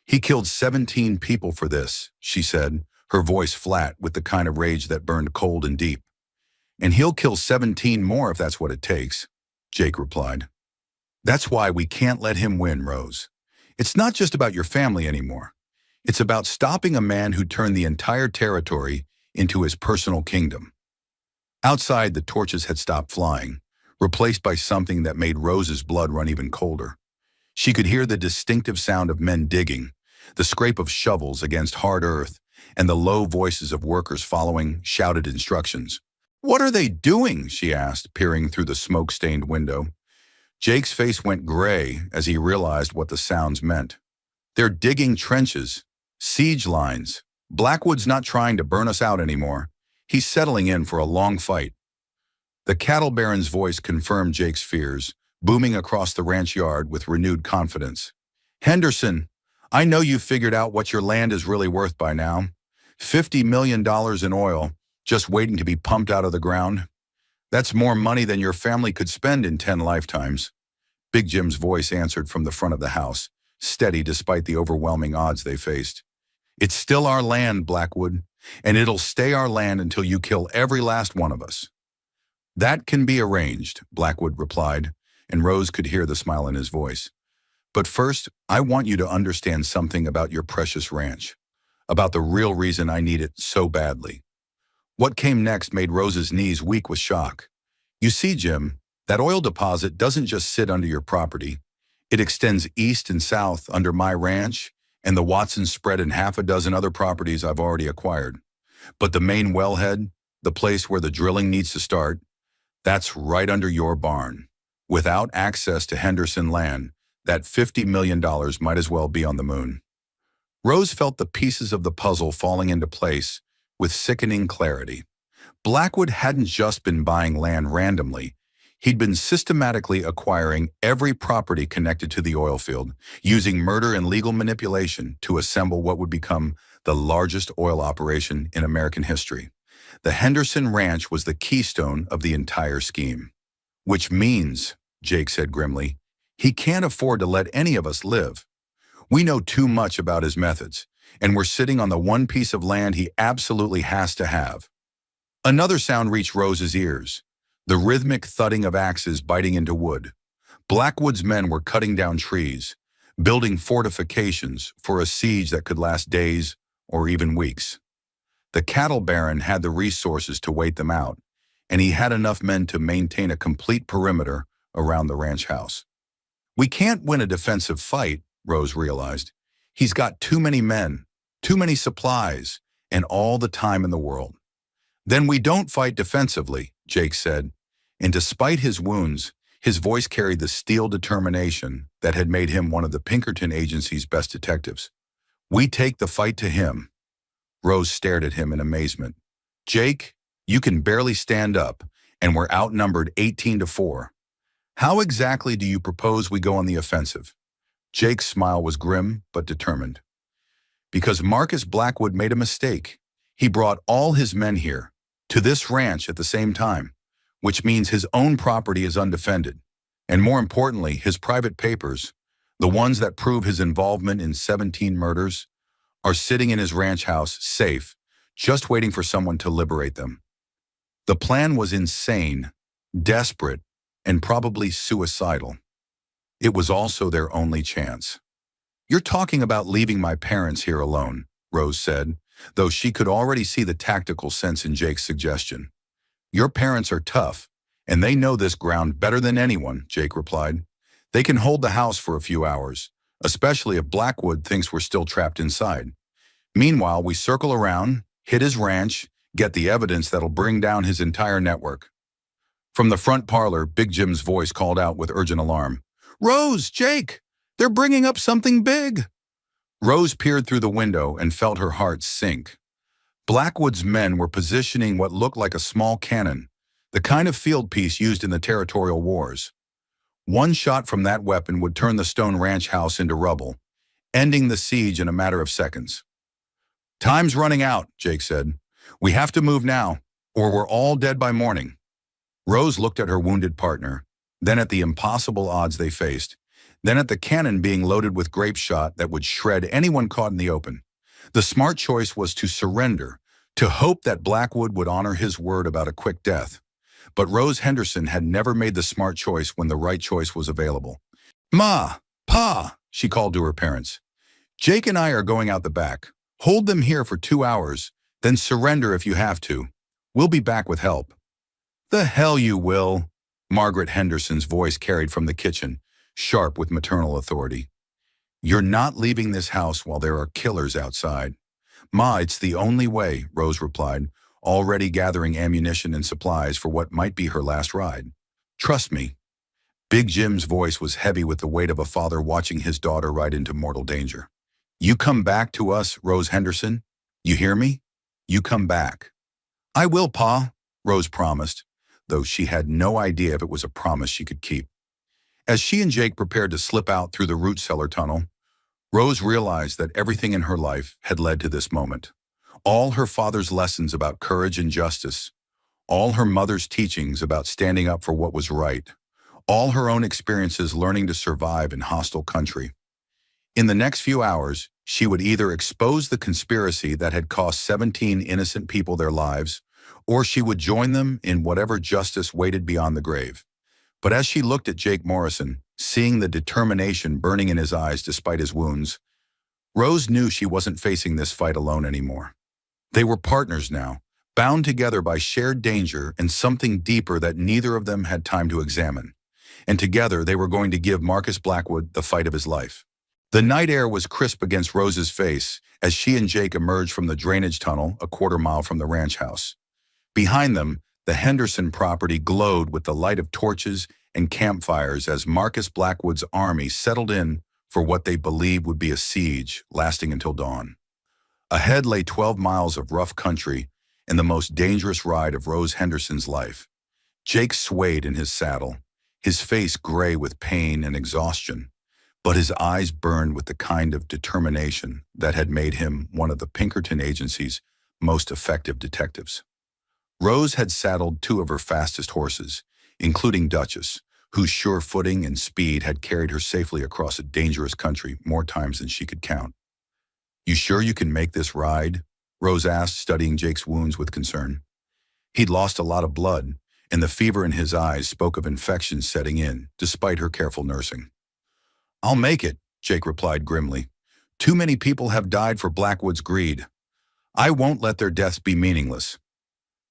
"He killed 17 people for this," she said, her voice flat with the kind of rage that burned cold and deep. "And he'll kill 17 more if that's what it takes," Jake replied. "That's why we can't let him win, Rose. It's not just about your family anymore. It's about stopping a man who turned the entire territory into his personal kingdom." Outside, the torches had stopped flying, replaced by something that made Rose's blood run even colder. She could hear the distinctive sound of men digging, the scrape of shovels against hard earth, and the low voices of workers following shouted instructions. "What are they doing?" she asked, peering through the smoke-stained window. Jake's face went gray as he realized what the sounds meant. "They're digging trenches, siege lines. Blackwood's not trying to burn us out anymore. He's settling in for a long fight." The cattle baron's voice confirmed Jake's fears, booming across the ranch yard with renewed confidence. "Henderson, I know you've figured out what your land is really worth by now. $50 million in oil, just waiting to be pumped out of the ground. That's more money than your family could spend in 10 lifetimes." Big Jim's voice answered from the front of the house, steady despite the overwhelming odds they faced. "It's still our land, Blackwood, and it'll stay our land until you kill every last one of us." "That can be arranged," Blackwood replied, and Rose could hear the smile in his voice. "But first, I want you to understand something about your precious ranch, about the real reason I need it so badly." What came next made Rose's knees weak with shock. "You see, Jim, that oil deposit doesn't just sit under your property. It extends east and south under my ranch and the Watsons spread in half a dozen other properties I've already acquired. But the main wellhead, the place where the drilling needs to start, that's right under your barn. Without access to Henderson land, that $50 million might as well be on the moon." Rose felt the pieces of the puzzle falling into place with sickening clarity. Blackwood hadn't just been buying land randomly. He'd been systematically acquiring every property connected to the oil field, using murder and legal manipulation to assemble what would become the largest oil operation in American history. The Henderson Ranch was the keystone of the entire scheme. "Which means," Jake said grimly, "he can't afford to let any of us live. We know too much about his methods, and we're sitting on the one piece of land he absolutely has to have." Another sound reached Rose's ears, the rhythmic thudding of axes biting into wood. Blackwood's men were cutting down trees, building fortifications for a siege that could last days or even weeks. The cattle baron had the resources to wait them out, and he had enough men to maintain a complete perimeter around the ranch house. "We can't win a defensive fight," Rose realized. "He's got too many men, too many supplies, and all the time in the world." "Then we don't fight defensively," Jake said, and despite his wounds, his voice carried the steel determination that had made him one of the Pinkerton Agency's best detectives. "We take the fight to him." Rose stared at him in amazement. "Jake, you can barely stand up, and we're outnumbered 18-4. How exactly do you propose we go on the offensive?" Jake's smile was grim but determined. "Because Marcus Blackwood made a mistake. He brought all his men here, to this ranch at the same time, which means his own property is undefended. And more importantly, his private papers, the ones that prove his involvement in 17 murders, are sitting in his ranch house, safe, just waiting for someone to liberate them." The plan was insane, desperate, and probably suicidal. It was also their only chance. "You're talking about leaving my parents here alone," Rose said, though she could already see the tactical sense in Jake's suggestion. "Your parents are tough, and they know this ground better than anyone," Jake replied. "They can hold the house for a few hours, especially if Blackwood thinks we're still trapped inside. Meanwhile, we circle around, hit his ranch, get the evidence that'll bring down his entire network." From the front parlor, Big Jim's voice called out with urgent alarm. "Rose, Jake, they're bringing up something big." Rose peered through the window and felt her heart sink. Blackwood's men were positioning what looked like a small cannon, the kind of field piece used in the territorial wars. One shot from that weapon would turn the stone ranch house into rubble, ending the siege in a matter of seconds. "Time's running out," Jake said. "We have to move now, or we're all dead by morning." Rose looked at her wounded partner, then at the impossible odds they faced, then at the cannon being loaded with grape shot that would shred anyone caught in the open. The smart choice was to surrender, to hope that Blackwood would honor his word about a quick death. But Rose Henderson had never made the smart choice when the right choice was available. "Ma, Pa," she called to her parents. "Jake and I are going out the back. Hold them here for 2 hours, then surrender if you have to. We'll be back with help." "The hell you will," Margaret Henderson's voice carried from the kitchen, sharp with maternal authority. "You're not leaving this house while there are killers outside." "Ma, it's the only way," Rose replied, already gathering ammunition and supplies for what might be her last ride. "Trust me." Big Jim's voice was heavy with the weight of a father watching his daughter ride into mortal danger. "You come back to us, Rose Henderson. You hear me? You come back." "I will, Pa," Rose promised, though she had no idea if it was a promise she could keep. As she and Jake prepared to slip out through the root cellar tunnel, Rose realized that everything in her life had led to this moment. All her father's lessons about courage and justice, all her mother's teachings about standing up for what was right, all her own experiences learning to survive in hostile country. In the next few hours, she would either expose the conspiracy that had cost 17 innocent people their lives, or she would join them in whatever justice waited beyond the grave. But as she looked at Jake Morrison, seeing the determination burning in his eyes despite his wounds, Rose knew she wasn't facing this fight alone anymore. They were partners now, bound together by shared danger and something deeper that neither of them had time to examine. And together they were going to give Marcus Blackwood the fight of his life. The night air was crisp against Rose's face as she and Jake emerged from the drainage tunnel a quarter-mile from the ranch house. Behind them, the Henderson property glowed with the light of torches and campfires as Marcus Blackwood's army settled in for what they believed would be a siege lasting until dawn. Ahead lay 12 miles of rough country and the most dangerous ride of Rose Henderson's life. Jake swayed in his saddle, his face gray with pain and exhaustion, but his eyes burned with the kind of determination that had made him one of the Pinkerton Agency's most effective detectives. Rose had saddled two of her fastest horses, including Duchess, whose sure footing and speed had carried her safely across a dangerous country more times than she could count. "You sure you can make this ride?" Rose asked, studying Jake's wounds with concern. He'd lost a lot of blood, and the fever in his eyes spoke of infection setting in, despite her careful nursing. "I'll make it," Jake replied grimly. "Too many people have died for Blackwood's greed. I won't let their deaths be meaningless."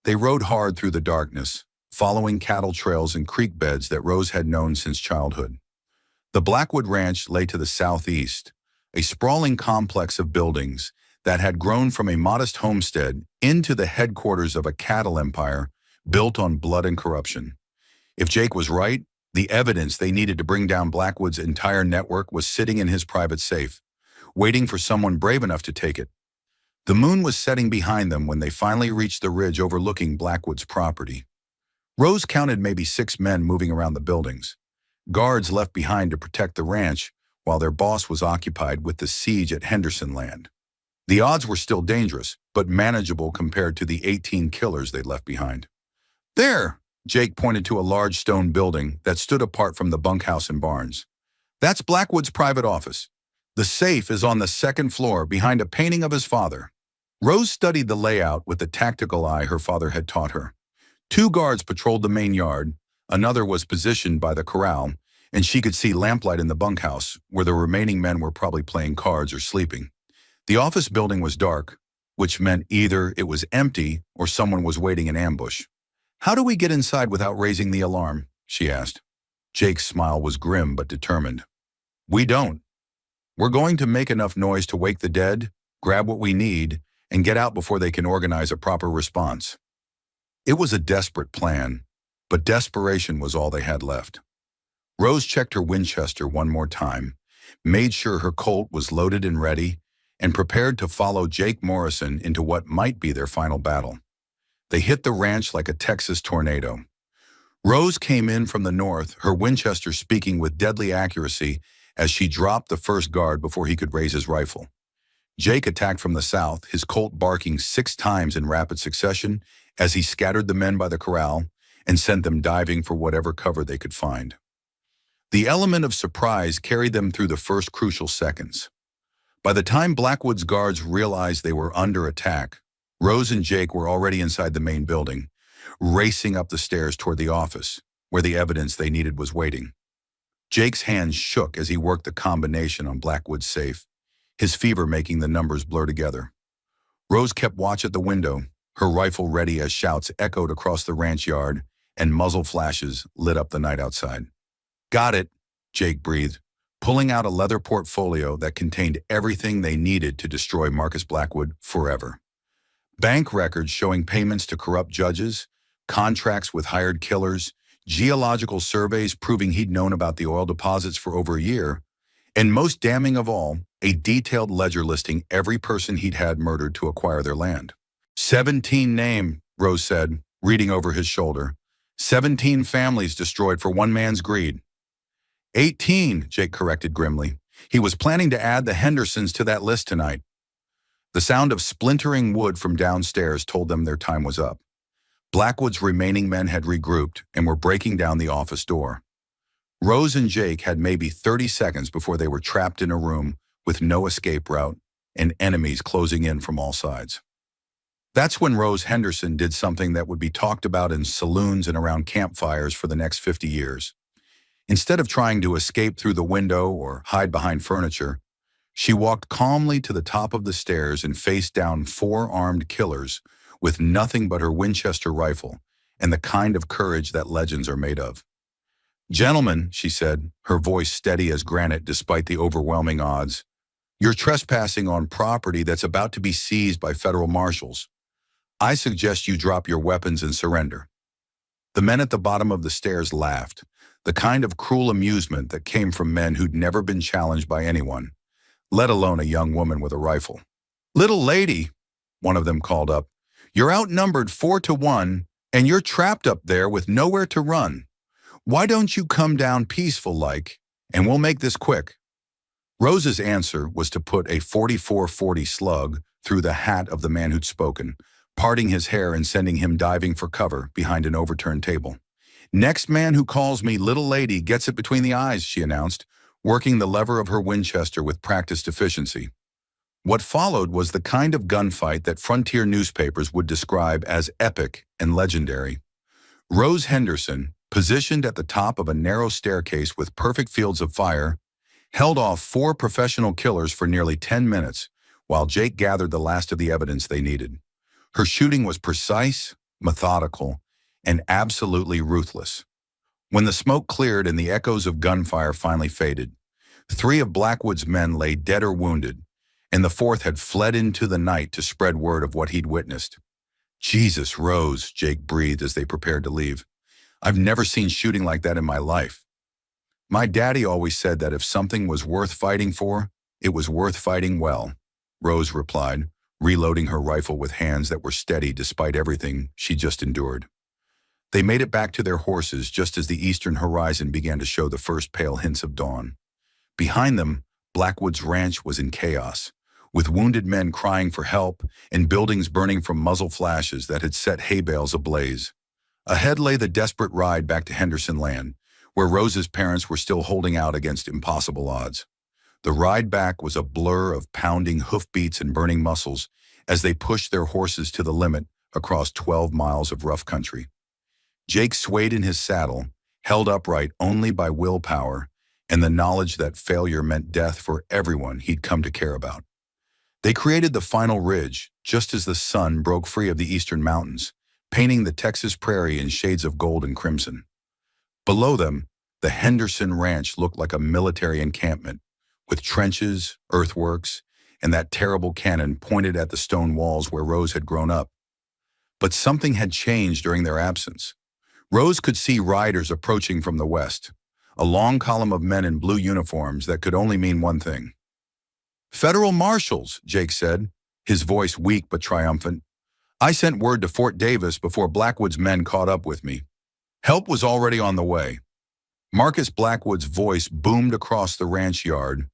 They rode hard through the darkness, following cattle trails and creek beds that Rose had known since childhood. The Blackwood Ranch lay to the southeast, a sprawling complex of buildings that had grown from a modest homestead into the headquarters of a cattle empire built on blood and corruption. If Jake was right, the evidence they needed to bring down Blackwood's entire network was sitting in his private safe, waiting for someone brave enough to take it. The moon was setting behind them when they finally reached the ridge overlooking Blackwood's property. Rose counted maybe 6 men moving around the buildings, guards left behind to protect the ranch while their boss was occupied with the siege at Henderson land. The odds were still dangerous, but manageable compared to the 18 killers they'd left behind. "There!" Jake pointed to a large stone building that stood apart from the bunkhouse and barns. "That's Blackwood's private office. The safe is on the 2nd floor behind a painting of his father." Rose studied the layout with the tactical eye her father had taught her. 2 guards patrolled the main yard, another was positioned by the corral, and she could see lamplight in the bunkhouse, where the remaining men were probably playing cards or sleeping. The office building was dark, which meant either it was empty or someone was waiting in ambush. "How do we get inside without raising the alarm?" she asked. Jake's smile was grim but determined. "We don't. We're going to make enough noise to wake the dead, grab what we need, and get out before they can organize a proper response." It was a desperate plan, but desperation was all they had left. Rose checked her Winchester one more time, made sure her Colt was loaded and ready, and prepared to follow Jake Morrison into what might be their final battle. They hit the ranch like a Texas tornado. Rose came in from the north, her Winchester speaking with deadly accuracy as she dropped the first guard before he could raise his rifle. Jake attacked from the south, his Colt barking 6 times in rapid succession as he scattered the men by the corral and sent them diving for whatever cover they could find. The element of surprise carried them through the first crucial seconds. By the time Blackwood's guards realized they were under attack, Rose and Jake were already inside the main building, racing up the stairs toward the office, where the evidence they needed was waiting. Jake's hands shook as he worked the combination on Blackwood's safe, his fever making the numbers blur together. Rose kept watch at the window, her rifle ready as shouts echoed across the ranch yard and muzzle flashes lit up the night outside. "Got it," Jake breathed, pulling out a leather portfolio that contained everything they needed to destroy Marcus Blackwood forever. Bank records showing payments to corrupt judges, contracts with hired killers, geological surveys proving he'd known about the oil deposits for over a year, and most damning of all, a detailed ledger listing every person he'd had murdered to acquire their land. 17 named, Rose said, reading over his shoulder. 17 families destroyed for one man's greed. 18, Jake corrected grimly. He was planning to add the Hendersons to that list tonight. The sound of splintering wood from downstairs told them their time was up. Blackwood's remaining men had regrouped and were breaking down the office door. Rose and Jake had maybe 30 seconds before they were trapped in a room with no escape route and enemies closing in from all sides. That's when Rose Henderson did something that would be talked about in saloons and around campfires for the next 50 years. Instead of trying to escape through the window or hide behind furniture, she walked calmly to the top of the stairs and faced down four armed killers with nothing but her Winchester rifle and the kind of courage that legends are made of. "Gentlemen," she said, her voice steady as granite despite the overwhelming odds, "you're trespassing on property that's about to be seized by federal marshals. I suggest you drop your weapons and surrender." The men at the bottom of the stairs laughed, the kind of cruel amusement that came from men who'd never been challenged by anyone, let alone a young woman with a rifle. "Little lady," one of them called up, "you're outnumbered 4-1, and you're trapped up there with nowhere to run. Why don't you come down peaceful-like, and we'll make this quick?" Rose's answer was to put a 44-40 slug through the hat of the man who'd spoken, parting his hair and sending him diving for cover behind an overturned table. "Next man who calls me little lady gets it between the eyes," she announced, working the lever of her Winchester with practiced efficiency. What followed was the kind of gunfight that frontier newspapers would describe as epic and legendary. Rose Henderson, positioned at the top of a narrow staircase with perfect fields of fire, held off four professional killers for nearly 10 minutes while Jake gathered the last of the evidence they needed. Her shooting was precise, methodical, and absolutely ruthless. When the smoke cleared and the echoes of gunfire finally faded, three of Blackwood's men lay dead or wounded, and the fourth had fled into the night to spread word of what he'd witnessed. "Jesus, Rose," Jake breathed as they prepared to leave. "I've never seen shooting like that in my life." "My daddy always said that if something was worth fighting for, it was worth fighting well," Rose replied, reloading her rifle with hands that were steady despite everything she just endured. They made it back to their horses just as the eastern horizon began to show the first pale hints of dawn. Behind them, Blackwood's ranch was in chaos, with wounded men crying for help and buildings burning from muzzle flashes that had set hay bales ablaze. Ahead lay the desperate ride back to Henderson Land, where Rose's parents were still holding out against impossible odds. The ride back was a blur of pounding hoofbeats and burning muscles as they pushed their horses to the limit across 12 miles of rough country. Jake swayed in his saddle, held upright only by willpower and the knowledge that failure meant death for everyone he'd come to care about. They created the final ridge just as the sun broke free of the eastern mountains, painting the Texas prairie in shades of gold and crimson. Below them, the Henderson Ranch looked like a military encampment, with trenches, earthworks, and that terrible cannon pointed at the stone walls where Rose had grown up. But something had changed during their absence. Rose could see riders approaching from the west, a long column of men in blue uniforms that could only mean one thing. "Federal marshals," Jake said, his voice weak but triumphant. "I sent word to Fort Davis before Blackwood's men caught up with me. Help was already on the way." Marcus Blackwood's voice boomed across the ranch yard,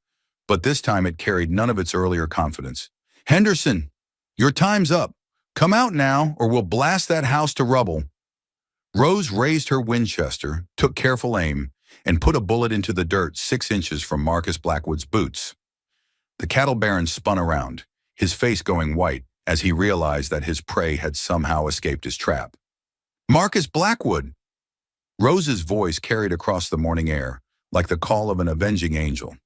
but this time it carried none of its earlier confidence. "Henderson, your time's up. Come out now, or we'll blast that house to rubble." Rose raised her Winchester, took careful aim, and put a bullet into the dirt 6 inches from Marcus Blackwood's boots. The cattle baron spun around, his face going white as he realized that his prey had somehow escaped his trap. "Marcus Blackwood!" Rose's voice carried across the morning air, like the call of an avenging angel.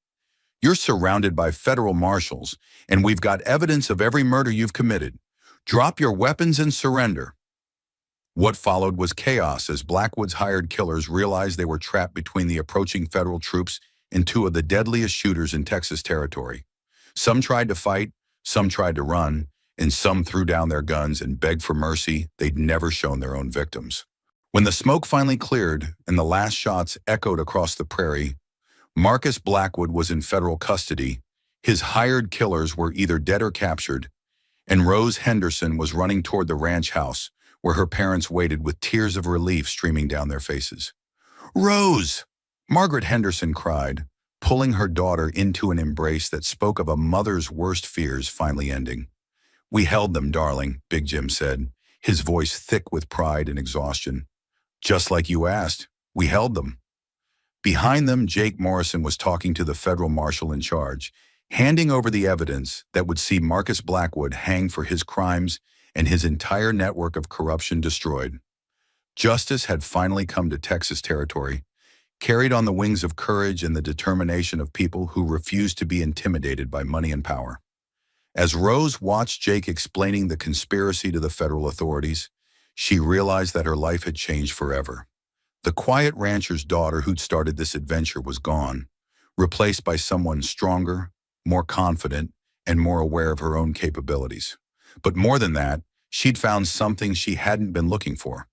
"You're surrounded by federal marshals, and we've got evidence of every murder you've committed. Drop your weapons and surrender." What followed was chaos as Blackwood's hired killers realized they were trapped between the approaching federal troops and two of the deadliest shooters in Texas territory. Some tried to fight, some tried to run, and some threw down their guns and begged for mercy they'd never shown their own victims. When the smoke finally cleared and the last shots echoed across the prairie, Marcus Blackwood was in federal custody, his hired killers were either dead or captured, and Rose Henderson was running toward the ranch house, where her parents waited with tears of relief streaming down their faces. "Rose!" Margaret Henderson cried, pulling her daughter into an embrace that spoke of a mother's worst fears finally ending. "We held them, darling," Big Jim said, his voice thick with pride and exhaustion. "Just like you asked, we held them." Behind them, Jake Morrison was talking to the federal marshal in charge, handing over the evidence that would see Marcus Blackwood hang for his crimes and his entire network of corruption destroyed. Justice had finally come to Texas territory, carried on the wings of courage and the determination of people who refuse to be intimidated by money and power. As Rose watched Jake explaining the conspiracy to the federal authorities, she realized that her life had changed forever. The quiet rancher's daughter who'd started this adventure was gone, replaced by someone stronger, more confident, and more aware of her own capabilities. But more than that, she'd found something she hadn't been looking for.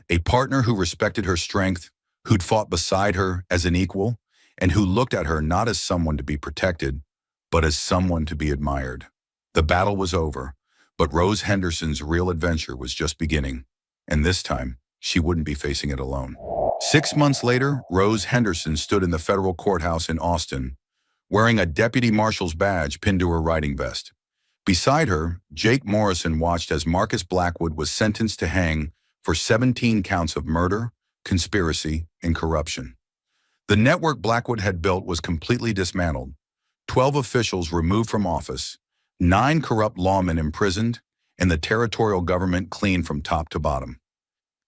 A partner who respected her strength, who'd fought beside her as an equal, and who looked at her not as someone to be protected, but as someone to be admired. The battle was over, but Rose Henderson's real adventure was just beginning, and this time, she wouldn't be facing it alone. 6 months later, Rose Henderson stood in the federal courthouse in Austin, wearing a deputy marshal's badge pinned to her riding vest. Beside her, Jake Morrison watched as Marcus Blackwood was sentenced to hang for 17 counts of murder, conspiracy, and corruption. The network Blackwood had built was completely dismantled, 12 officials removed from office, 9 corrupt lawmen imprisoned, and the territorial government cleaned from top to bottom.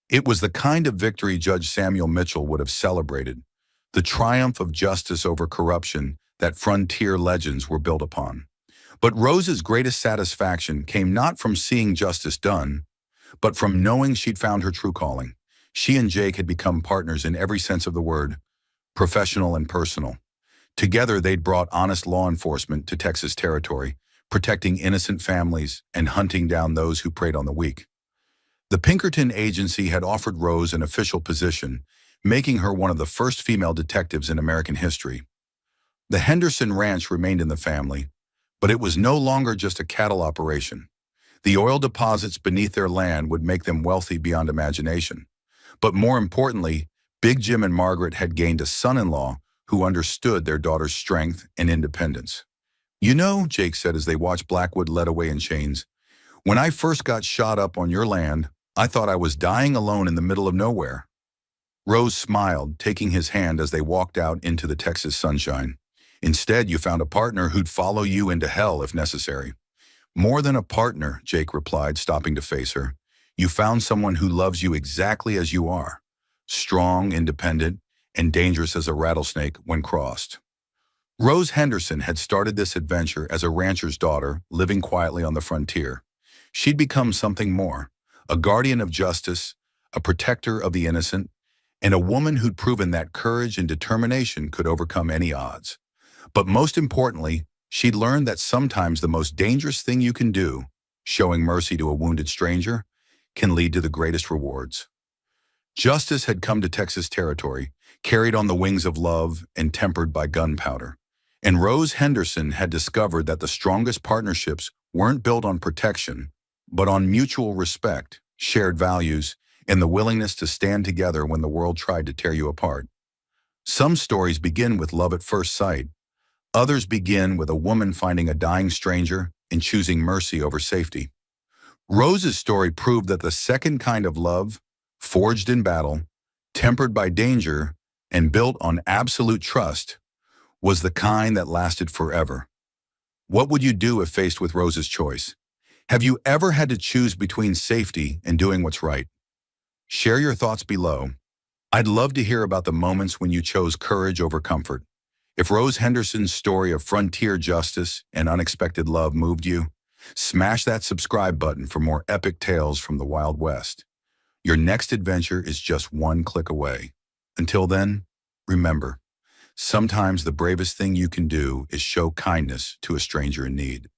It was the kind of victory Judge Samuel Mitchell would have celebrated, the triumph of justice over corruption that frontier legends were built upon. But Rose's greatest satisfaction came not from seeing justice done, but from knowing she'd found her true calling. She and Jake had become partners in every sense of the word, professional and personal. Together, they'd brought honest law enforcement to Texas territory, protecting innocent families and hunting down those who preyed on the weak. The Pinkerton Agency had offered Rose an official position, making her one of the first female detectives in American history. The Henderson Ranch remained in the family, but it was no longer just a cattle operation. The oil deposits beneath their land would make them wealthy beyond imagination. But more importantly, Big Jim and Margaret had gained a son-in-law who understood their daughter's strength and independence. "You know," Jake said as they watched Blackwood led away in chains, "when I first got shot up on your land, I thought I was dying alone in the middle of nowhere." Rose smiled, taking his hand as they walked out into the Texas sunshine. "Instead, you found a partner who'd follow you into hell if necessary." "More than a partner," Jake replied, stopping to face her. "You found someone who loves you exactly as you are, strong, independent, and dangerous as a rattlesnake when crossed." Rose Henderson had started this adventure as a rancher's daughter, living quietly on the frontier. She'd become something more, a guardian of justice, a protector of the innocent, and a woman who'd proven that courage and determination could overcome any odds. But most importantly, she'd learned that sometimes the most dangerous thing you can do, showing mercy to a wounded stranger, can lead to the greatest rewards. Justice had come to Texas territory, carried on the wings of love and tempered by gunpowder. And Rose Henderson had discovered that the strongest partnerships weren't built on protection, but on mutual respect, shared values, and the willingness to stand together when the world tried to tear you apart. Some stories begin with love at first sight. Others begin with a woman finding a dying stranger and choosing mercy over safety. Rose's story proved that the second kind of love, forged in battle, tempered by danger, and built on absolute trust, was the kind that lasted forever. What would you do if faced with Rose's choice? Have you ever had to choose between safety and doing what's right? Share your thoughts below. I'd love to hear about the moments when you chose courage over comfort. If Rose Henderson's story of frontier justice and unexpected love moved you, smash that subscribe button for more epic tales from the Wild West. Your next adventure is just one click away. Until then, remember, sometimes the bravest thing you can do is show kindness to a stranger in need.